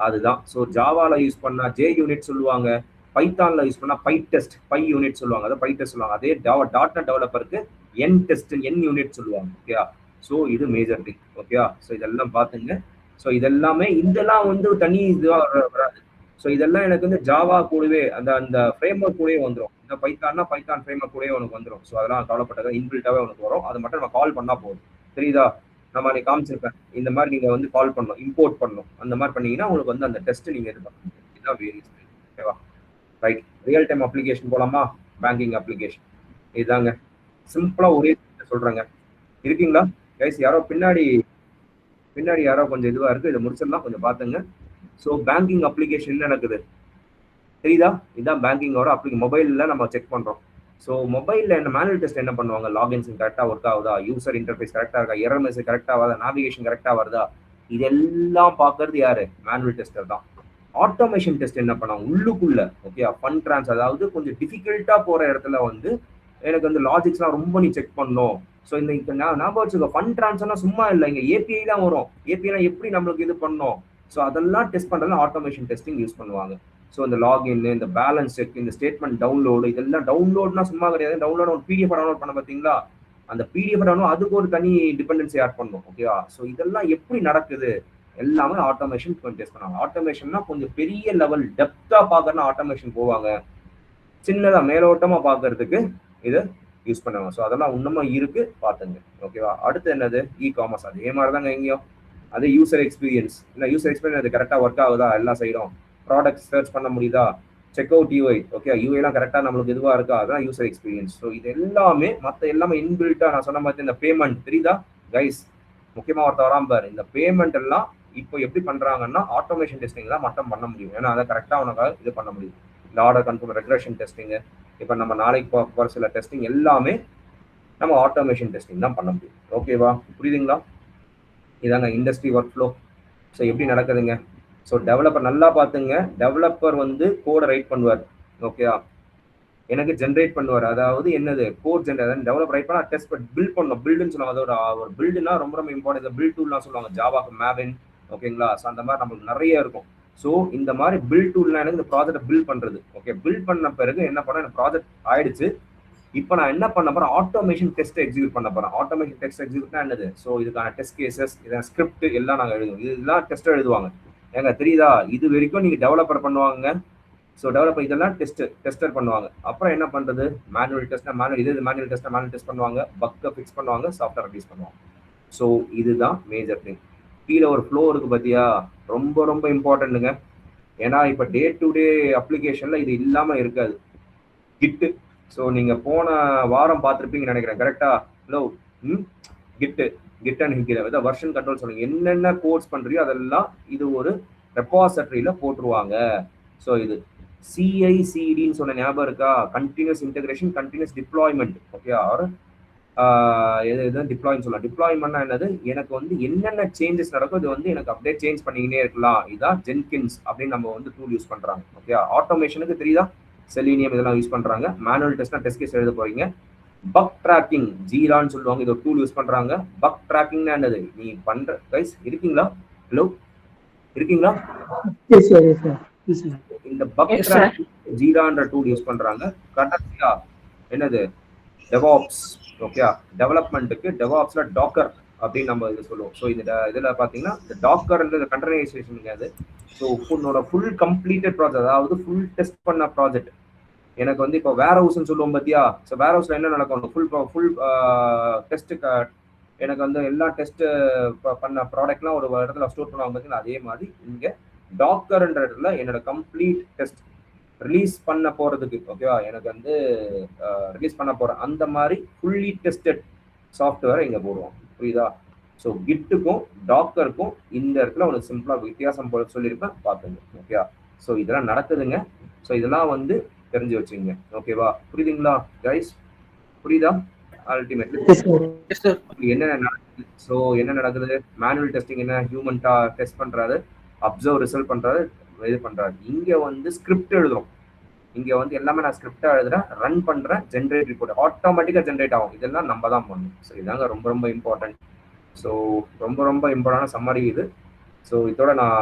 அதுதான். ஸோ ஜாவால யூஸ் பண்ணா ஜே யூனிட் சொல்லுவாங்க, பைத்தான்ல யூஸ் பண்ணா பை டெஸ்ட், பை யூனிட் சொல்லுவாங்க. அதை பை டெஸ்ட் சொல்லுவாங்க. அதே டாட் நெட் டெவலப்பருக்கு என் டெஸ்ட், என் யூனிட் சொல்லுவாங்க. ஓகேயா? ஸோ இது மேஜர் திங். ஓகேயா? ஸோ இதெல்லாம் பார்த்துங்க. ஸோ இதெல்லாமே இதெல்லாம் வந்து தனி இதுவாக வராது. ஸோ இதெல்லாம் எனக்கு வந்து ஜாவா கூடவே அந்த ஃப்ரேம் ஒர்க் கூடவே வந்துடும். இந்த பைத்தான்னா பைத்தான் ஃப்ரேம் ஒர்க் கூடவே உனக்கு வந்துடும். ஸோ அதெல்லாம் கவலைப்பட்டது இன்பில்ட்டாவே உனக்கு வரும். அது மட்டும் நம்ம கால் பண்ணா போதும். தெரியுதா? நம்ம நீ காமிச்சிருப்பேன். இந்த மாதிரி நீங்க வந்து கால் பண்ணணும், இம்போர்ட் பண்ணணும். அந்த மாதிரி பண்ணீங்கன்னா உங்களுக்கு வந்து அந்த டெஸ்ட் நீங்க இது பண்ணணும். இதுதான் வேரியஸ். ஓகேவா? ரைட். ரியல் டைம் அப்ளிகேஷன் போலாமா? பேங்கிங் அப்ளிகேஷன் இதுதாங்க. சிம்பிளா ஒரே சொல்றேங்க. இருக்கீங்களா கைஸ்? யாரோ பின்னாடி யாரோ கொஞ்சம் இதுவா இருக்கு. இதை முடிச்சிடலாம், கொஞ்சம் பாத்துங்க. ஸோ பேங்கிங் அப்ளிகேஷன் என்ன நடக்குது தெரியுதா? இதுதான் பேங்கிங்கோட மொபைல்ல நம்ம செக் பண்றோம். ஸோ மொபைலில் என்ன மேனுவல் டெஸ்ட் என்ன பண்ணுவாங்க? லாகின்ஸ் கரெக்டாக ஒர்க் ஆகுதா, யூசர் இன்டர்ஃபேஸ் கரெக்டாக இருக்கா, எரர் மெசேஜ் கரெக்டாக வருதா, நேவிகேஷன் கரெக்டாக வருதா, இதெல்லாம் பார்க்கறது யாரு? மேனுவல் டெஸ்டர் தான். ஆட்டோமேஷன் டெஸ்ட் என்ன பண்ணுவாங்க? உள்ளுக்குள்ள ஓகே ஃபண்ட் ட்ரான்ஸ், அதாவது கொஞ்சம் டிஃபிகல்ட்டா போற இடத்துல வந்து எனக்கு வந்து லாஜிக்ஸ்லாம் ரொம்ப நீ செக் பண்ணணும். ஸோ இந்த ஞாபகம் வச்சுக்கோ, ஃபண்ட் ட்ரான்ஸ்ஃபர்னா சும்மா இல்லை, இங்கே ஏபிஐ தான் வரும். ஏபிஐலாம் எப்படி நம்மளுக்கு இது பண்ணணும்? ஸோ அதெல்லாம் டெஸ்ட் பண்ணுறதுல ஆட்டோமேஷன் டெஸ்டிங் யூஸ் பண்ணுவாங்க. ஸோ இந்த லாகின், இந்த பேலன்ஸ் செக், இந்த ஸ்டேட்மெண்ட் டவுன்லோடு, இதெல்லாம் டவுன்லோட்னா சும்மா கிடையாது. டவுன்லோட் ஒரு பிடிஎஃப் டவுன்லோட் பண்ண பார்த்தீங்களா? அந்த பிடிஎஃப் டவுன்லோட் அதுக்கு ஒரு தனி டிபெண்டன்சி ஆட் பண்ணணும். ஓகேவா? ஸோ இதெல்லாம் எப்படி நடக்குது எல்லாமே ஆட்டோமேஷன் டெஸ்ட் பண்ணாங்க. ஆட்டோமேஷன்னா கொஞ்சம் பெரிய லெவல் டெப்தா பார்க்கறதுனா ஆட்டோமேஷன் போவாங்க. சின்னதா மேலோட்டமா பார்க்கறதுக்கு இதை யூஸ் பண்ணுவாங்க. ஸோ அதெல்லாம் இன்னமும் இருக்கு, பார்த்துங்க. ஓகேவா? அடுத்து என்னது? E commerce. அதே மாதிரி தாங்க எங்கேயும். அது யூசர் எக்ஸ்பீரியன்ஸ். இல்லை யூசர் எக்ஸ்பீரியன்ஸ் அது கரெக்டாக ஒர்க் ஆகுதா எல்லா சைடும்? ப்ராடக்ட் சர்ச் பண்ண முடியுதா? Check out UI. ஓகே, யூஐலாம் கரெக்டாக நம்மளுக்கு இதுவாக இருக்கா? அதான் யூசர் எக்ஸ்பீரியன்ஸ். ஸோ இது எல்லாமே மற்ற எல்லாமே இன்பில்ட்டா. நான் சொன்ன மாதிரி இந்த பேமெண்ட் தெரியுதா கைஸ்? முக்கியமாக ஒருத்தர் வராம பாரு. இந்த பேமெண்ட் எல்லாம் இப்போ எப்படி பண்றாங்கன்னா ஆட்டோமேஷன் டெஸ்டிங் தான் மட்டும் பண்ண முடியும். ஏன்னா அதை கரெக்டாக உனக்கு இது பண்ண முடியும். இந்த ஆர்டர் கன்ஃபார்ம், ரெக்ரெஷன் டெஸ்டிங், இப்போ நம்ம நாளைக்கு போகிற சில டெஸ்டிங் எல்லாமே நம்ம ஆட்டோமேஷன் டெஸ்டிங் தான் பண்ண முடியும். ஓகேவா? புரியுதுங்களா? இதாங்க இண்டஸ்ட்ரி ஒர்க் ஃப்ளோ. ஸோ எப்படி நடக்குதுங்க? ஸோ டெவலப்பர் நல்லா பார்த்துங்க, டெவலப்பர் வந்து கோடை ரைட் பண்ணுவார். ஓகேயா, எனக்கு ஜென்ரேட் பண்ணுவார். அதாவது என்னது கோட் ஜென்ரேட் டெவலப் ரைட் பண்ணா டெஸ்ட் பில்ட் பண்ணணும். பில்டுன்னு சொல்லுவாங்க. அதோட ஒரு பில்டுனா ரொம்ப ரொம்ப இம்பார்ட்டன்ட். பில்ட் டூல்லாம் சொல்லுவாங்க, ஜாவாக்கு மேவின். ஓகேங்களா? ஸோ அந்த மாதிரி நமக்கு நிறைய இருக்கும். ஸோ இந்த மாதிரி பில்ட் டூல்னா எனக்கு இந்த ப்ராஜெக்ட் பில்ட் பண்றது. ஓகே, பில்ட் பண்ண பிறகு என்ன பண்ண, எனக்கு ப்ராஜெக்ட் ஆயிடுச்சு. இப்போ நான் என்ன பண்ண போறேன், ஆட்டோமேஷன் டெஸ்ட் எக்ஸிக்யூட் பண்ண போறேன். ஆட்டோமேஷன் டெஸ்ட் எக்ஸிக்யூட்னா என்னது? ஸோ இதுக்கான டெஸ்ட் கேசஸ், இதான் ஸ்கிரிப்ட் எல்லாம் நாங்கள் எழுதுவோம். இதெல்லாம் டெஸ்ட் எழுதுவாங்க. ஏங்க தெரியுதா? இது வரைக்கும் நீங்க டெவலப்பர் பண்ணுவாங்க. ஸோ டெவலப்பர் இதெல்லாம் டெஸ்டர் பண்ணுவாங்க. அப்புறம் என்ன பண்றது, மேனுவல் டெஸ்ட்னா மேனுவல், இது மேனுவல் டெஸ்ட்னா மேனுவல் டெஸ்ட் பண்ணுவாங்க, பக்கை ஃபிக்ஸ் பண்ணுவாங்க, சாஃப்ட்வேர் ரிலீஸ் பண்ணுவாங்க. ஸோ இதுதான் மேஜர் திங். கீழே ஒரு ஃப்ளோ இருக்கு பார்த்தியா, ரொம்ப ரொம்ப இம்பார்ட்டன்ட்டுங்க. ஏன்னா இப்போ டே டு டே அப்ளிகேஷன்ல இது இல்லாம இருக்காது. கிட்டு. ஸோ நீங்க போன வாரம் பார்த்துருப்பீங்கன்னு நினைக்கிறேன், கரெக்டா? ஹலோ, கிட் அண்ட் ஹிக்கிற ஏதாவது வெர்ஷன் கண்ட்ரோல் சொல்லுங்க, என்னென்ன கோர்ஸ் பண்றியோ அதெல்லாம் இது ஒரு ரெபாசிட்டரியில போட்டுருவாங்க. ஸோ இது சிஐசிடின்னு சொன்ன ஞாபகம் இருக்கா? Continuous integration, continuous deployment. Okay, or எது டிப்ளாய்ன்னு சொல்லலாம். டிப்ளாய்மெண்ட்னா என்னது, எனக்கு வந்து என்னென்ன சேஞ்சஸ் நடக்கும் இது வந்து எனக்கு அப்படியே சேஞ்ச் பண்ணிக்கிட்டே இருக்கலாம். இதான் ஜென்கின்ஸ் அப்படின்னு நம்ம வந்து டூல் யூஸ் பண்றாங்க. ஓகே, ஆட்டோமேஷனுக்கு தெரியுதா, செலினியம் இதெல்லாம் யூஸ் பண்றாங்க. மேனுவல் டெஸ்ட்னா டெஸ்ட் கேஸ் எழுத போறீங்க. பக் ட்ராக்கிங், ஜீரான்னு சொல்லுவாங்க, இது ஒரு டூல் யூஸ் பண்றாங்க. பக் ட்ராக்கிங்னா என்னது, நீ பண்ற கைஸ் இருக்கீங்களா? ஹலோ, இருக்கீங்களா? இந்த பக் ட்ராக்கிங் ஜீரான்ற டூல் யூஸ் பண்றாங்க. கடைசியா என்னது, டெவாப்ஸ். ஓகே, டெவலப்மெண்ட்டுக்கு டெவாப்ஸ்ல டாக்கர் அப்படின்னு நம்ம இது சொல்லுவோம். ஸோ இதுல பாத்தீங்கன்னா இந்த டாக்கர்ன்றது கண்டெய்னரைசேஷன். அது ஸோ உன்னோட ஃபுல் கம்ப்ளீட்டட் ப்ராஜெக்ட், அதாவது ஃபுல் டெஸ்ட் பண்ண ப்ராஜெக்ட். எனக்கு வந்து இப்போ வேர் ஹவுஸ்ன்னு சொல்லுவோம் பார்த்தியா? ஸோ வேர் ஹவுஸ்ல என்ன நடக்கும், ஃபுல் டெஸ்ட்டுக்கு எனக்கு வந்து எல்லா டெஸ்ட் பண்ண ப்ராடக்ட்லாம் ஒரு இடத்துல ஸ்டோர் பண்ணுவாங்க பார்த்தீங்கன்னா, அதே மாதிரி இங்கே டாக்கர்ன்ற இடத்துல என்னோட கம்ப்ளீட் டெஸ்ட் ரிலீஸ் பண்ண போறதுக்கு, ஓகேவா, எனக்கு வந்து ரிலீஸ் பண்ண போறேன் அந்த மாதிரி ஃபுல்லி டெஸ்டட் சாஃப்ட்வேரை இங்கே போடுவோம். புரியுதா? ஸோ கிட்டுக்கும் டாக்கருக்கும் இந்த இடத்துல ஒரு சிம்பிளாக வித்தியாசம் போல சொல்லியிருப்பேன், பார்த்துங்க. ஓகேவா? ஸோ இதெல்லாம் நடக்குதுங்க. ஸோ இதெல்லாம் வந்து தெரிஞ்சு வச்சுங்க. ஓகேவா? புரியுதுங்களா கைஸ்? புரியுதா? அல்டிமேட்லி என்ன நடக்குது? ஸோ என்ன நடக்குது, மேனுவல் டெஸ்டிங் என்ன, ஹியூமன் டெஸ்ட் பண்றாரு, அப்சர்வ் ரிசல்ட் பண்றாரு, இது பண்றாரு. இங்க வந்து ஸ்கிரிப்ட் எழுதுறோம். இங்க வந்து எல்லாமே நான் ஸ்கிரிப்டா எழுதுறேன், ரன் பண்றேன், ஜென்ரேட் ரிப்போர்ட் ஆட்டோமேட்டிக்கா ஜென்ரேட் ஆகும். இதெல்லாம் நம்ம தான் பண்ணணும். ஸோ இதாங்க ரொம்ப ரொம்ப இம்பார்ட்டன்ட். ஸோ ரொம்ப ரொம்ப இம்பார்ட்டன்டான சம்மரி இது. ஸோ இதோட நான்